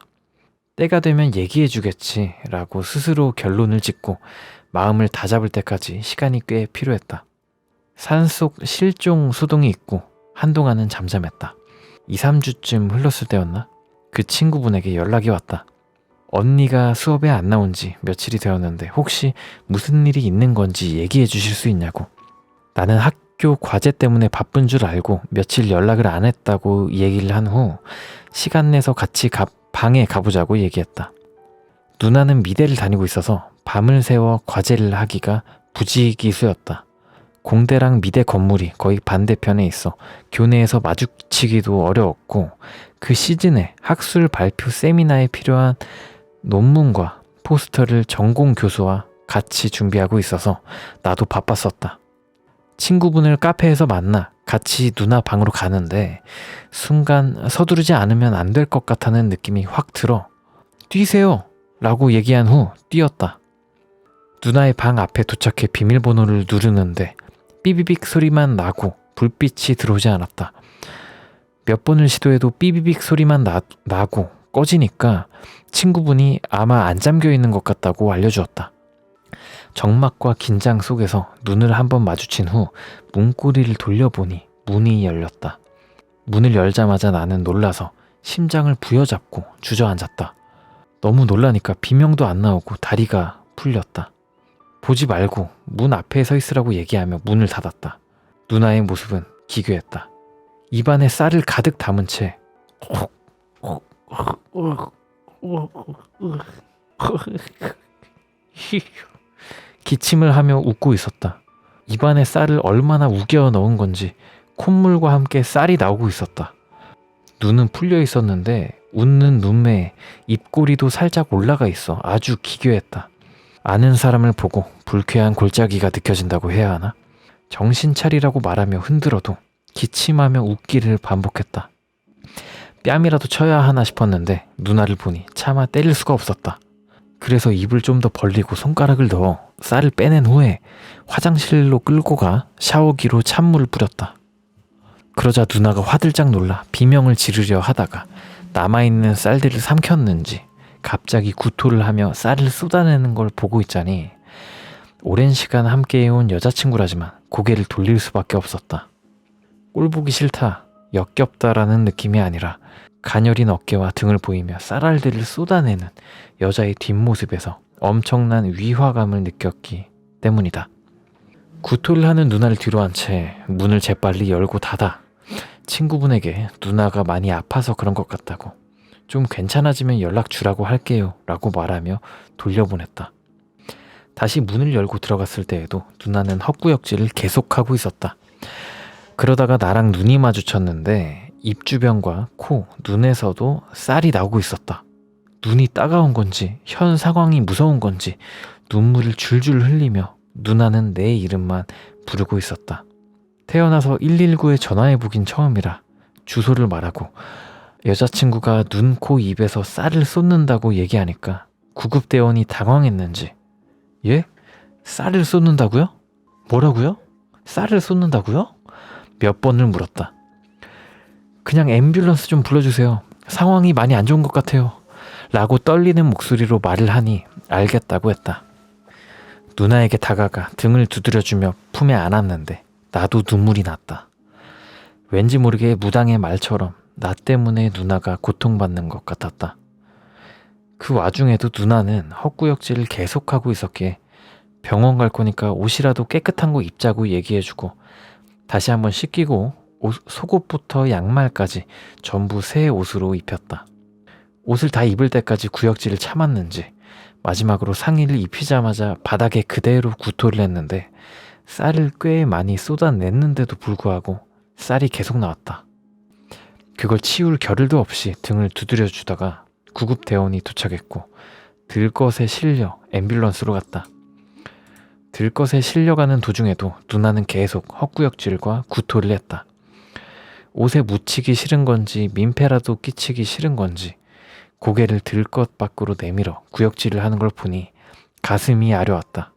때가 되면 얘기해 주겠지 라고 스스로 결론을 짓고 마음을 다잡을 때까지 시간이 꽤 필요했다. 산속 실종 소동이 있고 한동안은 잠잠했다. 2, 3주쯤 흘렀을 때였나? 그 친구분에게 연락이 왔다. 언니가 수업에 안 나온 지 며칠이 되었는데 혹시 무슨 일이 있는 건지 얘기해 주실 수 있냐고. 나는 학교 과제 때문에 바쁜 줄 알고 며칠 연락을 안 했다고 얘기를 한 후 시간 내서 같이 방에 가보자고 얘기했다. 누나는 미대를 다니고 있어서 밤을 새워 과제를 하기가 부지기수였다. 공대랑 미대 건물이 거의 반대편에 있어 교내에서 마주치기도 어려웠고 그 시즌에 학술 발표 세미나에 필요한 논문과 포스터를 전공 교수와 같이 준비하고 있어서 나도 바빴었다. 친구분을 카페에서 만나 같이 누나 방으로 가는데 순간 서두르지 않으면 안 될 것 같다는 느낌이 확 들어 뛰세요 라고 얘기한 후 뛰었다. 누나의 방 앞에 도착해 비밀번호를 누르는데 삐비빅 소리만 나고 불빛이 들어오지 않았다. 몇 번을 시도해도 삐비빅 소리만 나고 꺼지니까 친구분이 아마 안 잠겨 있는 것 같다고 알려주었다. 적막과 긴장 속에서 눈을 한번 마주친 후 문고리를 돌려보니 문이 열렸다. 문을 열자마자 나는 놀라서 심장을 부여잡고 주저앉았다. 너무 놀라니까 비명도 안 나오고 다리가 풀렸다. 보지 말고 문 앞에 서 있으라고 얘기하며 문을 닫았다. 누나의 모습은 기괴했다. 입안에 쌀을 가득 담은 채 기침을 하며 웃고 있었다. 입안에 쌀을 얼마나 우겨 넣은 건지 콧물과 함께 쌀이 나오고 있었다. 눈은 풀려 있었는데 웃는 눈매에 입꼬리도 살짝 올라가 있어 아주 기괴했다. 아는 사람을 보고 불쾌한 골짜기가 느껴진다고 해야 하나? 정신 차리라고 말하며 흔들어도 기침하며 웃기를 반복했다. 뺨이라도 쳐야 하나 싶었는데 누나를 보니 차마 때릴 수가 없었다. 그래서 입을 좀 더 벌리고 손가락을 넣어 쌀을 빼낸 후에 화장실로 끌고 가 샤워기로 찬물을 뿌렸다. 그러자 누나가 화들짝 놀라 비명을 지르려 하다가 남아있는 쌀들을 삼켰는지 갑자기 구토를 하며 쌀을 쏟아내는 걸 보고 있자니 오랜 시간 함께해온 여자친구라지만 고개를 돌릴 수밖에 없었다. 꼴보기 싫다, 역겹다라는 느낌이 아니라 가녀린 어깨와 등을 보이며 쌀알들을 쏟아내는 여자의 뒷모습에서 엄청난 위화감을 느꼈기 때문이다. 구토를 하는 누나를 뒤로 한 채 문을 재빨리 열고 닫아 친구분에게 누나가 많이 아파서 그런 것 같다고 좀 괜찮아지면 연락 주라고 할게요 라고 말하며 돌려보냈다. 다시 문을 열고 들어갔을 때에도 누나는 헛구역질을 계속하고 있었다. 그러다가 나랑 눈이 마주쳤는데 입 주변과 코, 눈에서도 쌀이 나오고 있었다. 눈이 따가운 건지 현 상황이 무서운 건지 눈물을 줄줄 흘리며 누나는 내 이름만 부르고 있었다. 태어나서 119에 전화해보긴 처음이라 주소를 말하고 여자친구가 눈, 코, 입에서 쌀을 쏟는다고 얘기하니까 구급대원이 당황했는지 예? 쌀을 쏟는다고요? 뭐라고요? 쌀을 쏟는다고요? 몇 번을 물었다. 그냥 앰뷸런스 좀 불러주세요. 상황이 많이 안 좋은 것 같아요. 라고 떨리는 목소리로 말을 하니 알겠다고 했다. 누나에게 다가가 등을 두드려주며 품에 안았는데 나도 눈물이 났다. 왠지 모르게 무당의 말처럼 나 때문에 누나가 고통받는 것 같았다. 그 와중에도 누나는 헛구역질을 계속하고 있었기에 병원 갈 거니까 옷이라도 깨끗한 거 입자고 얘기해주고 다시 한번 씻기고 속옷부터 양말까지 전부 새 옷으로 입혔다. 옷을 다 입을 때까지 구역질을 참았는지 마지막으로 상의를 입히자마자 바닥에 그대로 구토를 했는데 쌀을 꽤 많이 쏟아냈는데도 불구하고 쌀이 계속 나왔다. 그걸 치울 겨를도 없이 등을 두드려 주다가 구급대원이 도착했고 들것에 실려 앰뷸런스로 갔다. 들것에 실려가는 도중에도 누나는 계속 헛구역질과 구토를 했다. 옷에 묻히기 싫은 건지 민폐라도 끼치기 싫은 건지 고개를 들것 밖으로 내밀어 구역질을 하는 걸 보니 가슴이 아려왔다.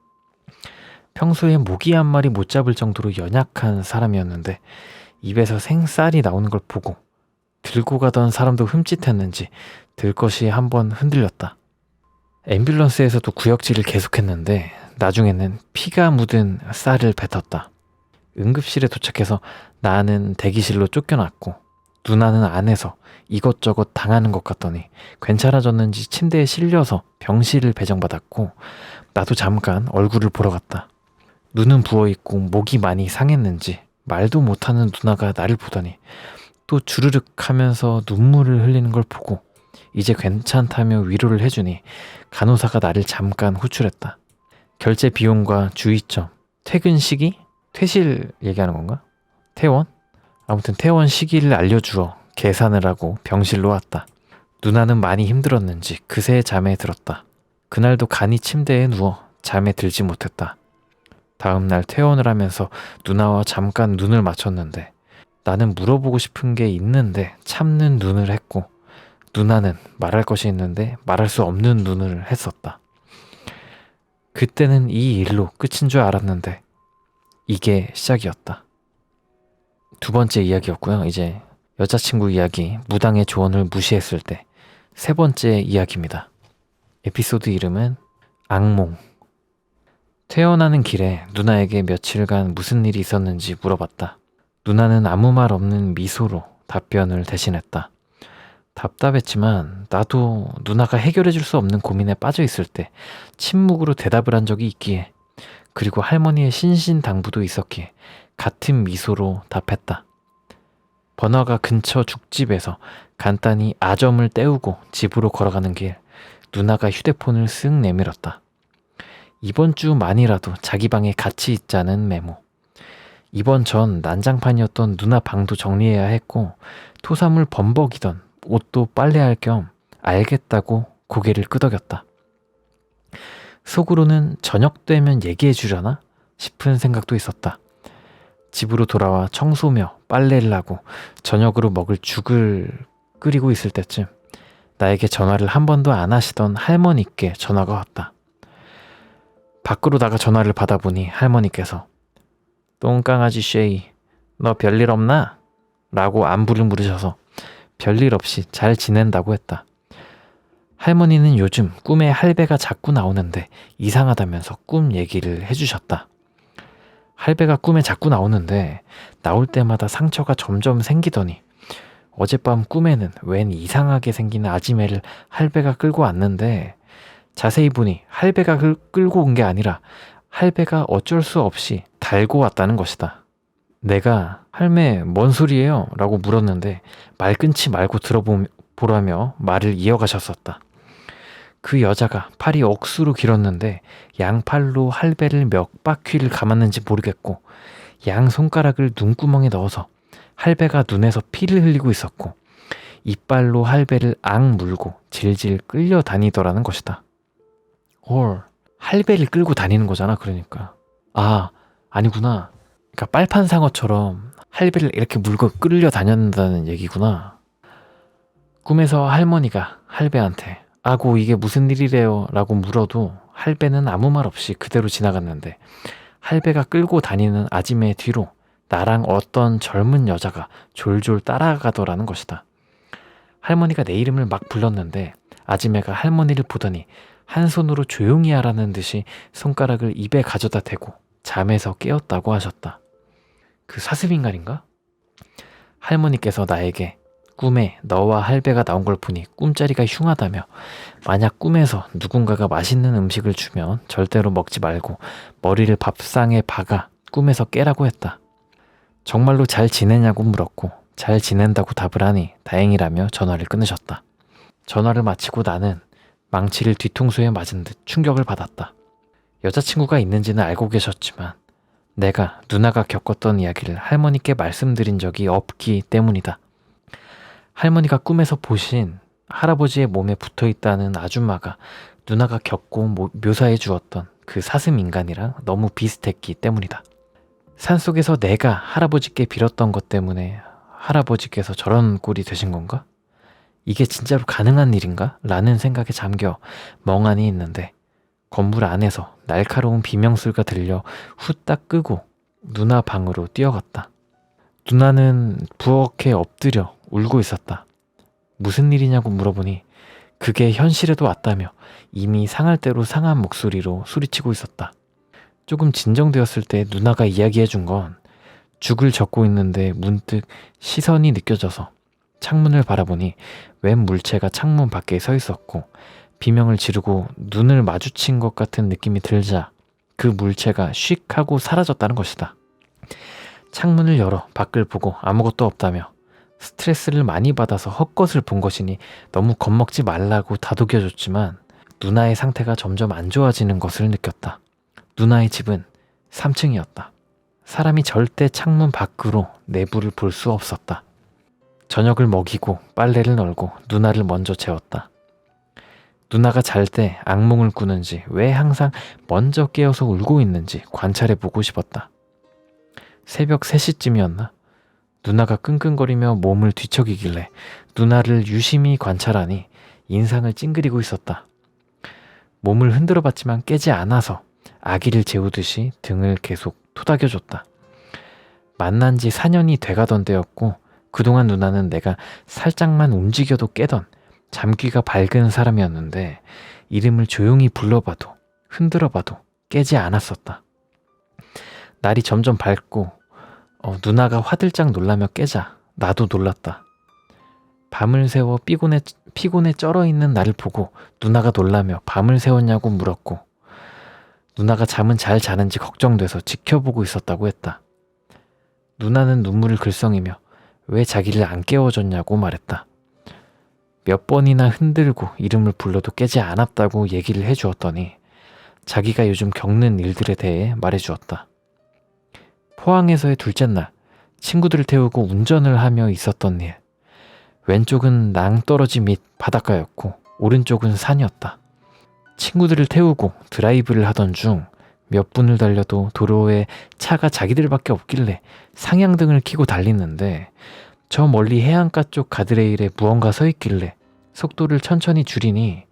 평소에 모기 한 마리 못 잡을 정도로 연약한 사람이었는데 입에서 생쌀이 나오는 걸 보고 들고 가던 사람도 흠칫했는지 들것이 한번 흔들렸다. 앰뷸런스에서도 구역질을 계속했는데 나중에는 피가 묻은 쌀을 뱉었다. 응급실에 도착해서 나는 대기실로 쫓겨났고 누나는 안에서 이것저것 당하는 것 같더니 괜찮아졌는지 침대에 실려서 병실을 배정받았고 나도 잠깐 얼굴을 보러 갔다. 눈은 부어있고 목이 많이 상했는지 말도 못하는 누나가 나를 보더니 또 주르륵 하면서 눈물을 흘리는 걸 보고 이제 괜찮다며 위로를 해주니 간호사가 나를 잠깐 호출했다. 결제 비용과 주의점, 퇴근 시기? 퇴실 얘기하는 건가? 퇴원? 아무튼 퇴원 시기를 알려주어 계산을 하고 병실로 왔다. 누나는 많이 힘들었는지 그새 잠에 들었다. 그날도 간이 침대에 누워 잠에 들지 못했다. 다음날 퇴원을 하면서 누나와 잠깐 눈을 맞췄는데 나는 물어보고 싶은 게 있는데 참는 눈을 했고 누나는 말할 것이 있는데 말할 수 없는 눈을 했었다. 그때는 이 일로 끝인 줄 알았는데 이게 시작이었다. 두 번째 이야기였고요. 이제 여자친구 이야기, 무당의 조언을 무시했을 때 세 번째 이야기입니다. 에피소드 이름은 악몽. 퇴원하는 길에 누나에게 며칠간 무슨 일이 있었는지 물어봤다. 누나는 아무 말 없는 미소로 답변을 대신했다. 답답했지만 나도 누나가 해결해 줄 수 없는 고민에 빠져 있을 때 침묵으로 대답을 한 적이 있기에 그리고 할머니의 신신당부도 있었기에 같은 미소로 답했다. 번화가 근처 죽집에서 간단히 아점을 때우고 집으로 걸어가는 길 누나가 휴대폰을 쓱 내밀었다. 이번 주만이라도 자기 방에 같이 있자는 메모. 이번 전 난장판이었던 누나 방도 정리해야 했고 토사물 범벅이던 옷도 빨래할 겸 알겠다고 고개를 끄덕였다. 속으로는 저녁 되면 얘기해 주려나 싶은 생각도 있었다. 집으로 돌아와 청소며 빨래를 하고 저녁으로 먹을 죽을 끓이고 있을 때쯤 나에게 전화를 한 번도 안 하시던 할머니께 전화가 왔다. 밖으로 나가 전화를 받아보니 할머니께서 똥강아지 쉐이, 너 별일 없나? 라고 안부를 물으셔서 별일 없이 잘 지낸다고 했다. 할머니는 요즘 꿈에 할배가 자꾸 나오는데 이상하다면서 꿈 얘기를 해주셨다. 할배가 꿈에 자꾸 나오는데 나올 때마다 상처가 점점 생기더니 어젯밤 꿈에는 웬 이상하게 생긴 아지매를 할배가 끌고 왔는데 자세히 보니 할배가 끌고 온 게 아니라 할배가 어쩔 수 없이 달고 왔다는 것이다. 내가 할매 뭔 소리예요? 라고 물었는데 말 끊지 말고 들어보라며 말을 이어가셨었다. 그 여자가 팔이 억수로 길었는데 양팔로 할배를 몇 바퀴를 감았는지 모르겠고 양 손가락을 눈구멍에 넣어서 할배가 눈에서 피를 흘리고 있었고 이빨로 할배를 악 물고 질질 끌려다니더라는 것이다. 헐, 할배를 끌고 다니는 거잖아. 그러니까 아니구나. 그러니까 빨판상어처럼 할배를 이렇게 물고 끌려다녔다는 얘기구나. 꿈에서 할머니가 할배한테 아고 이게 무슨 일이래요 라고 물어도 할배는 아무 말 없이 그대로 지나갔는데 할배가 끌고 다니는 아지매 뒤로 나랑 어떤 젊은 여자가 졸졸 따라가더라는 것이다. 할머니가 내 이름을 막 불렀는데 아지매가 할머니를 보더니 한 손으로 조용히 하라는 듯이 손가락을 입에 가져다 대고 잠에서 깨었다고 하셨다. 그 사슴인간인가? 할머니께서 나에게 꿈에 너와 할배가 나온 걸 보니 꿈자리가 흉하다며 만약 꿈에서 누군가가 맛있는 음식을 주면 절대로 먹지 말고 머리를 밥상에 박아 꿈에서 깨라고 했다. 정말로 잘 지내냐고 물었고 잘 지낸다고 답을 하니 다행이라며 전화를 끊으셨다. 전화를 마치고 나는 망치를 뒤통수에 맞은 듯 충격을 받았다. 여자친구가 있는지는 알고 계셨지만 내가 누나가 겪었던 이야기를 할머니께 말씀드린 적이 없기 때문이다. 할머니가 꿈에서 보신 할아버지의 몸에 붙어있다는 아줌마가 누나가 겪고 묘사해 주었던 그 사슴 인간이랑 너무 비슷했기 때문이다. 산속에서 내가 할아버지께 빌었던 것 때문에 할아버지께서 저런 꼴이 되신 건가? 이게 진짜로 가능한 일인가? 라는 생각에 잠겨 멍하니 있는데 건물 안에서 날카로운 비명소리가 들려 후딱 끄고 누나 방으로 뛰어갔다. 누나는 부엌에 엎드려 울고 있었다. 무슨 일이냐고 물어보니 그게 현실에도 왔다며 이미 상할 대로 상한 목소리로 소리치고 있었다. 조금 진정되었을 때 누나가 이야기해 준 건 죽을 젓고 있는데 문득 시선이 느껴져서 창문을 바라보니 웬 물체가 창문 밖에 서 있었고 비명을 지르고 눈을 마주친 것 같은 느낌이 들자 그 물체가 휙 하고 사라졌다는 것이다. 창문을 열어 밖을 보고 아무것도 없다며 스트레스를 많이 받아서 헛것을 본 것이니 너무 겁먹지 말라고 다독여줬지만 누나의 상태가 점점 안 좋아지는 것을 느꼈다. 누나의 집은 3층이었다. 사람이 절대 창문 밖으로 내부를 볼 수 없었다. 저녁을 먹이고 빨래를 널고 누나를 먼저 재웠다. 누나가 잘 때 악몽을 꾸는지 왜 항상 먼저 깨어서 울고 있는지 관찰해 보고 싶었다. 새벽 3시쯤이었나? 누나가 끙끙거리며 몸을 뒤척이길래 누나를 유심히 관찰하니 인상을 찡그리고 있었다. 몸을 흔들어 봤지만 깨지 않아서 아기를 재우듯이 등을 계속 토닥여줬다. 만난 지 4년이 돼가던 때였고 그동안 누나는 내가 살짝만 움직여도 깨던 잠귀가 밝은 사람이었는데 이름을 조용히 불러봐도 흔들어봐도 깨지 않았었다. 날이 점점 밝고 누나가 화들짝 놀라며 깨자 나도 놀랐다. 밤을 새워 피곤에 쩔어있는 나를 보고 누나가 놀라며 밤을 새웠냐고 물었고 누나가 잠은 잘 자는지 걱정돼서 지켜보고 있었다고 했다. 누나는 눈물을 글썽이며 왜 자기를 안 깨워줬냐고 말했다. 몇 번이나 흔들고 이름을 불러도 깨지 않았다고 얘기를 해주었더니 자기가 요즘 겪는 일들에 대해 말해주었다. 포항에서의 둘째 날 친구들을 태우고 운전을 하며 있었던 일. 왼쪽은 낭떠러지 밑 바닷가였고 오른쪽은 산이었다. 친구들을 태우고 드라이브를 하던 중 몇 분을 달려도 도로에 차가 자기들밖에 없길래 상향등을 켜고 달리는데 저 멀리 해안가 쪽 가드레일에 무언가 서 있길래 속도를 천천히 줄이니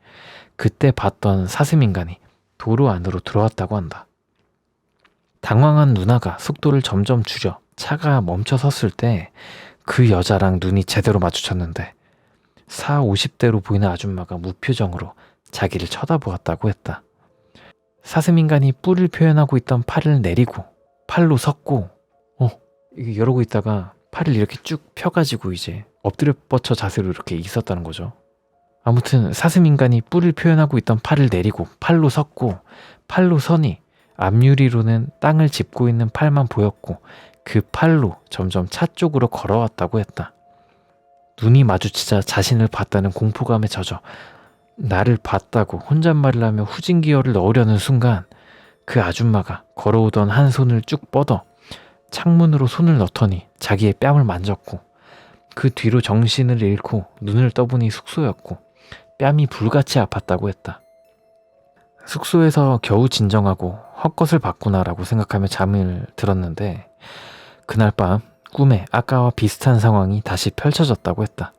그때 봤던 사슴인간이 도로 안으로 들어왔다고 한다. 당황한 누나가 속도를 점점 줄여 차가 멈춰 섰을 때 그 여자랑 눈이 제대로 마주쳤는데 40, 50대로 보이는 아줌마가 무표정으로 자기를 쳐다보았다고 했다. 사슴인간이 뿔을 표현하고 있던 팔을 내리고 팔로 섰고 이게 이러고 있다가 팔을 이렇게 쭉 펴가지고 이제 엎드려 뻗쳐 자세로 이렇게 있었다는 거죠. 아무튼 사슴인간이 뿔을 표현하고 있던 팔을 내리고 팔로 섰고 팔로 서니 앞유리로는 땅을 짚고 있는 팔만 보였고 그 팔로 점점 차 쪽으로 걸어왔다고 했다. 눈이 마주치자 자신을 봤다는 공포감에 젖어 나를 봤다고 혼잣말을 하며 후진기어를 넣으려는 순간 그 아줌마가 걸어오던 한 손을 쭉 뻗어 창문으로 손을 넣더니 자기의 뺨을 만졌고 그 뒤로 정신을 잃고 눈을 떠보니 숙소였고 뺨이 불같이 아팠다고 했다. 숙소에서 겨우 진정하고 헛것을 봤구나라고 생각하며 잠을 들었는데 그날 밤 꿈에 아까와 비슷한 상황이 다시 펼쳐졌다고 했다.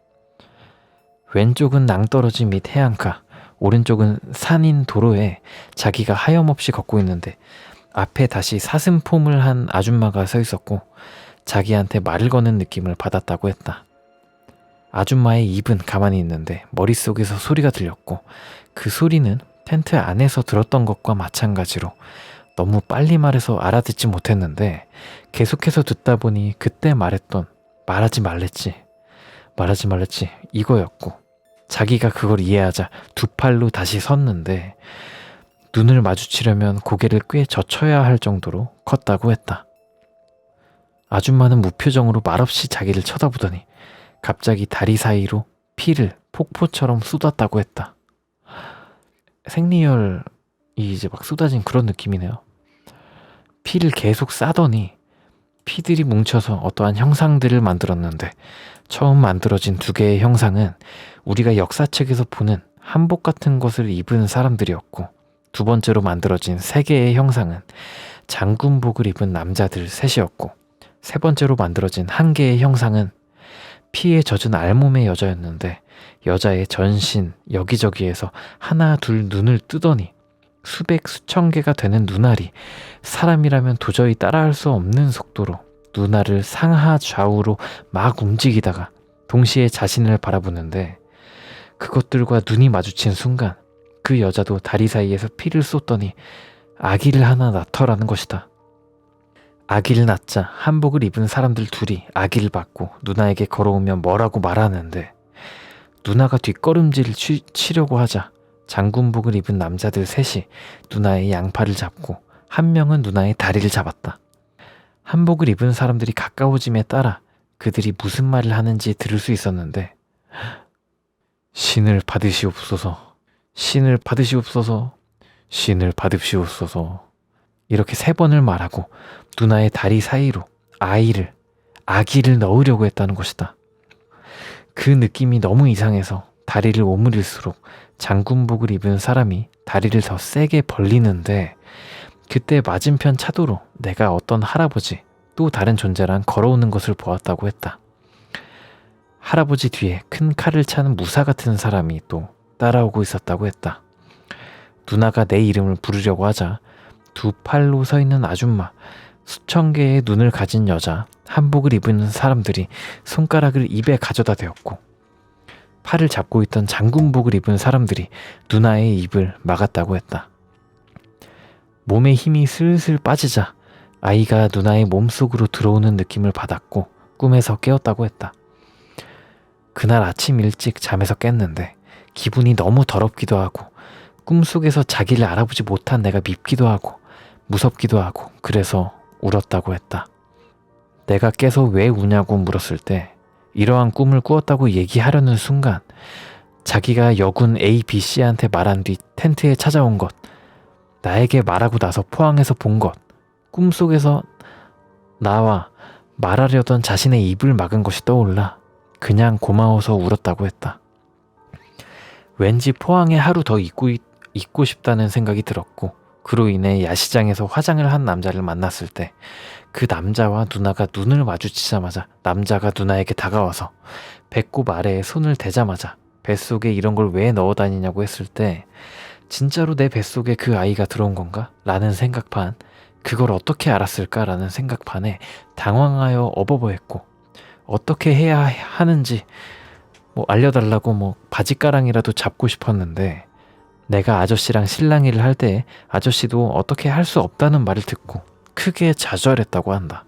왼쪽은 낭떠러지 및 해안가, 오른쪽은 산인 도로에 자기가 하염없이 걷고 있는데 앞에 다시 사슴폼을 한 아줌마가 서 있었고 자기한테 말을 거는 느낌을 받았다고 했다. 아줌마의 입은 가만히 있는데 머릿속에서 소리가 들렸고 그 소리는 텐트 안에서 들었던 것과 마찬가지로 너무 빨리 말해서 알아듣지 못했는데 계속해서 듣다 보니 그때 말했던 말하지 말랬지 이거였고 자기가 그걸 이해하자 두 팔로 다시 섰는데 눈을 마주치려면 고개를 꽤 젖혀야 할 정도로 컸다고 했다. 아줌마는 무표정으로 말없이 자기를 쳐다보더니 갑자기 다리 사이로 피를 폭포처럼 쏟았다고 했다. 생리혈이 이제 막 쏟아진 그런 느낌이네요. 피를 계속 싸더니 피들이 뭉쳐서 어떠한 형상들을 만들었는데 처음 만들어진 두 개의 형상은 우리가 역사책에서 보는 한복 같은 것을 입은 사람들이었고 두 번째로 만들어진 세 개의 형상은 장군복을 입은 남자들 셋이었고 세 번째로 만들어진 한 개의 형상은 피에 젖은 알몸의 여자였는데 여자의 전신 여기저기에서 하나 둘 눈을 뜨더니 수백 수천 개가 되는 눈알이 사람이라면 도저히 따라할 수 없는 속도로 눈알을 상하 좌우로 막 움직이다가 동시에 자신을 바라보는데 그것들과 눈이 마주친 순간 그 여자도 다리 사이에서 피를 쏟더니 아기를 하나 낳더라는 것이다. 아기를 낳자 한복을 입은 사람들 둘이 아기를 받고 누나에게 걸어오면 뭐라고 말하는데 누나가 뒷걸음질을 치려고 하자 장군복을 입은 남자들 셋이 누나의 양팔을 잡고 한 명은 누나의 다리를 잡았다. 한복을 입은 사람들이 가까워짐에 따라 그들이 무슨 말을 하는지 들을 수 있었는데 신을 받으시옵소서, 신을 받으시옵소서, 신을 받으시옵소서 이렇게 3번을 말하고 누나의 다리 사이로 아기를 넣으려고 했다는 것이다. 그 느낌이 너무 이상해서 다리를 오므릴수록 장군복을 입은 사람이 다리를 더 세게 벌리는데 그때 맞은편 차도로 내가 어떤 할아버지 또 다른 존재랑 걸어오는 것을 보았다고 했다. 할아버지 뒤에 큰 칼을 차는 무사 같은 사람이 또 따라오고 있었다고 했다. 누나가 내 이름을 부르려고 하자 두 팔로 서 있는 아줌마, 수천 개의 눈을 가진 여자, 한복을 입은 사람들이 손가락을 입에 가져다 대었고 팔을 잡고 있던 장군복을 입은 사람들이 누나의 입을 막았다고 했다. 몸에 힘이 슬슬 빠지자 아이가 누나의 몸속으로 들어오는 느낌을 받았고 꿈에서 깨었다고 했다. 그날 아침 일찍 잠에서 깼는데 기분이 너무 더럽기도 하고 꿈속에서 자기를 알아보지 못한 내가 밉기도 하고 무섭기도 하고 그래서 울었다고 했다. 내가 깨서 왜 우냐고 물었을 때 이러한 꿈을 꾸었다고 얘기하려는 순간 자기가 여군 A, B, C한테 말한 뒤 텐트에 찾아온 것, 나에게 말하고 나서 포항에서 본 것, 꿈속에서 나와 말하려던 자신의 입을 막은 것이 떠올라 그냥 고마워서 울었다고 했다. 왠지 포항에 하루 더 있고 싶다는 생각이 들었고 그로 인해 야시장에서 화장을 한 남자를 만났을 때 그 남자와 누나가 눈을 마주치자마자 남자가 누나에게 다가와서 배꼽 아래에 손을 대자마자 뱃속에 이런 걸 왜 넣어 다니냐고 했을 때 진짜로 내 뱃속에 그 아이가 들어온 건가? 라는 생각 반, 그걸 어떻게 알았을까? 라는 생각 반에 당황하여 어버버했고 어떻게 해야 하는지 알려달라고 바지가랑이라도 잡고 싶었는데 내가 아저씨랑 실랑이를 할 때 아저씨도 어떻게 할 수 없다는 말을 듣고 크게 좌절했다고 한다.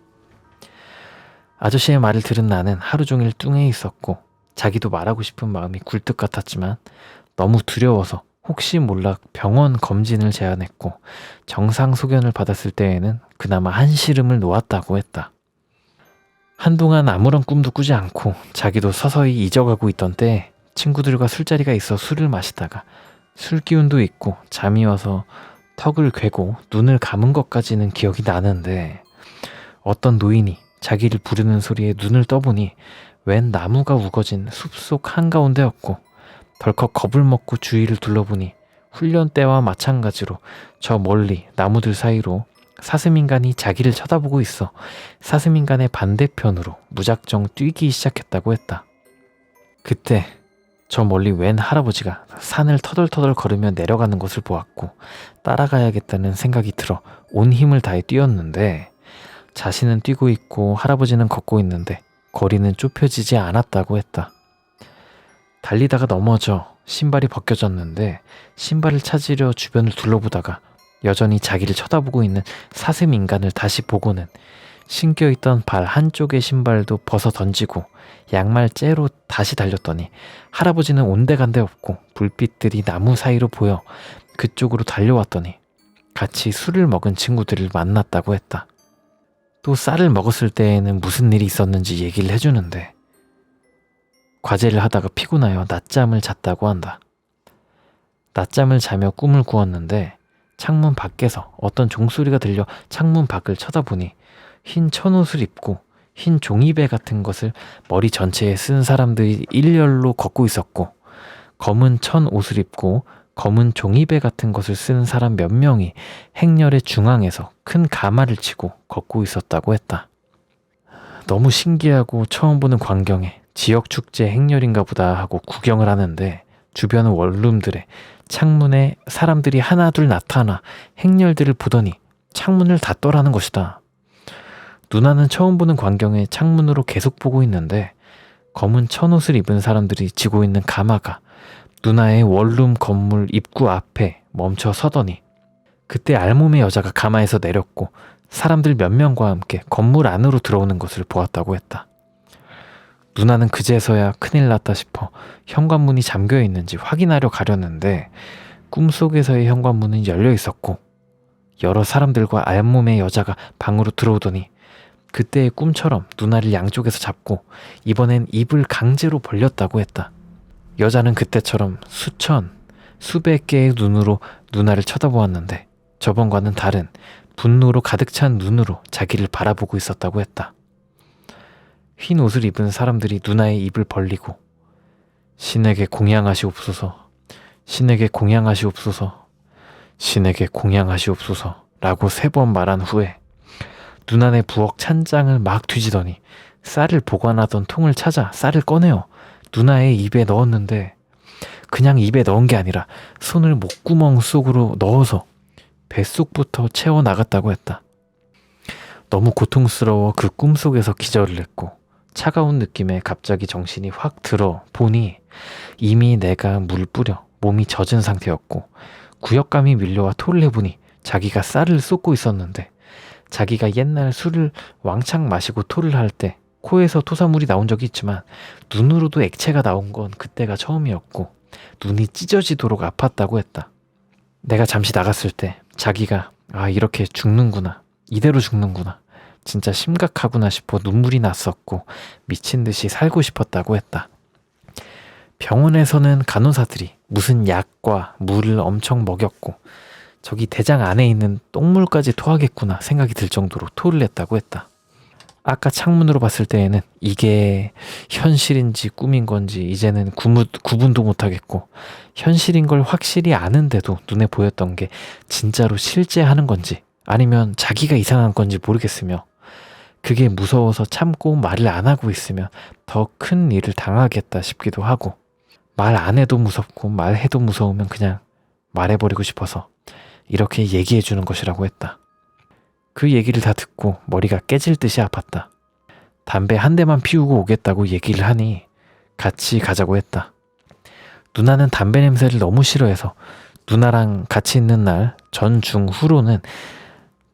아저씨의 말을 들은 나는 하루 종일 뚱해 있었고 자기도 말하고 싶은 마음이 굴뚝 같았지만 너무 두려워서 혹시 몰라 병원 검진을 제안했고 정상 소견을 받았을 때에는 그나마 한시름을 놓았다고 했다. 한동안 아무런 꿈도 꾸지 않고 자기도 서서히 잊어가고 있던 때에 친구들과 술자리가 있어 술을 마시다가 술 기운도 있고 잠이 와서 턱을 괴고 눈을 감은 것까지는 기억이 나는데 어떤 노인이 자기를 부르는 소리에 눈을 떠보니 웬 나무가 우거진 숲속 한가운데였고, 덜컥 겁을 먹고 주위를 둘러보니 훈련 때와 마찬가지로 저 멀리 나무들 사이로 사슴인간이 자기를 쳐다보고 있어 사슴인간의 반대편으로 무작정 뛰기 시작했다고 했다. 그때 저 멀리 웬 할아버지가 산을 터덜터덜 걸으며 내려가는 것을 보았고 따라가야겠다는 생각이 들어 온 힘을 다해 뛰었는데, 자신은 뛰고 있고 할아버지는 걷고 있는데 거리는 좁혀지지 않았다고 했다. 달리다가 넘어져 신발이 벗겨졌는데 신발을 찾으려 주변을 둘러보다가 여전히 자기를 쳐다보고 있는 사슴 인간을 다시 보고는 신겨있던 발 한쪽의 신발도 벗어 던지고 양말 째로 다시 달렸더니 할아버지는 온데간데 없고 불빛들이 나무 사이로 보여 그쪽으로 달려왔더니 같이 술을 먹은 친구들을 만났다고 했다. 또 쌀을 먹었을 때에는 무슨 일이 있었는지 얘기를 해주는데, 과제를 하다가 피곤하여 낮잠을 잤다고 한다. 낮잠을 자며 꿈을 꾸었는데 창문 밖에서 어떤 종소리가 들려 창문 밖을 쳐다보니 흰 천옷을 입고 흰 종이배 같은 것을 머리 전체에 쓴 사람들이 일렬로 걷고 있었고, 검은 천옷을 입고 검은 종이배 같은 것을 쓴 사람 몇 명이 행렬의 중앙에서 큰 가마를 치고 걷고 있었다고 했다. 너무 신기하고 처음 보는 광경에 지역 축제 행렬인가 보다 하고 구경을 하는데, 주변 원룸들의 창문에 사람들이 하나둘 나타나 행렬들을 보더니 창문을 닫더라는 것이다. 누나는 처음 보는 광경에 창문으로 계속 보고 있는데 검은 천옷을 입은 사람들이 지고 있는 가마가 누나의 원룸 건물 입구 앞에 멈춰 서더니 그때 알몸의 여자가 가마에서 내렸고 사람들 몇 명과 함께 건물 안으로 들어오는 것을 보았다고 했다. 누나는 그제서야 큰일 났다 싶어 현관문이 잠겨 있는지 확인하려 가려는데 꿈속에서의 현관문은 열려 있었고 여러 사람들과 알몸의 여자가 방으로 들어오더니 그때의 꿈처럼 누나를 양쪽에서 잡고 이번엔 입을 강제로 벌렸다고 했다. 여자는 그때처럼 수백 개의 눈으로 누나를 쳐다보았는데 저번과는 다른 분노로 가득 찬 눈으로 자기를 바라보고 있었다고 했다. 흰 옷을 입은 사람들이 누나의 입을 벌리고 신에게 공양하시옵소서, 신에게 공양하시옵소서, 신에게 공양하시옵소서 라고 3번 말한 후에 누나네 부엌 찬장을 막 뒤지더니 쌀을 보관하던 통을 찾아 쌀을 꺼내어 누나의 입에 넣었는데 그냥 입에 넣은 게 아니라 손을 목구멍 속으로 넣어서 뱃속부터 채워나갔다고 했다. 너무 고통스러워 그 꿈속에서 기절을 했고 차가운 느낌에 갑자기 정신이 확 들어 보니 이미 내가 물 뿌려 몸이 젖은 상태였고 구역감이 밀려와 토를 해보니 자기가 쌀을 쏟고 있었는데 자기가 옛날 술을 왕창 마시고 토를 할 때 코에서 토사물이 나온 적이 있지만 눈으로도 액체가 나온 건 그때가 처음이었고 눈이 찢어지도록 아팠다고 했다. 내가 잠시 나갔을 때 자기가 이렇게 죽는구나, 이대로 죽는구나, 진짜 심각하구나 싶어 눈물이 났었고 미친 듯이 살고 싶었다고 했다. 병원에서는 간호사들이 무슨 약과 물을 엄청 먹였고 저기 대장 안에 있는 똥물까지 토하겠구나 생각이 들 정도로 토를 했다고 했다. 아까 창문으로 봤을 때에는 이게 현실인지 꿈인 건지 이제는 구분도 못하겠고 현실인 걸 확실히 아는데도 눈에 보였던 게 진짜로 실제 하는 건지 아니면 자기가 이상한 건지 모르겠으며 그게 무서워서 참고 말을 안 하고 있으면 더 큰 일을 당하겠다 싶기도 하고 말 안 해도 무섭고 말해도 무서우면 그냥 말해버리고 싶어서 이렇게 얘기해 주는 것이라고 했다. 그 얘기를 다 듣고 머리가 깨질 듯이 아팠다. 담배 한 대만 피우고 오겠다고 얘기를 하니 같이 가자고 했다. 누나는 담배 냄새를 너무 싫어해서 누나랑 같이 있는 날 전, 중, 후로는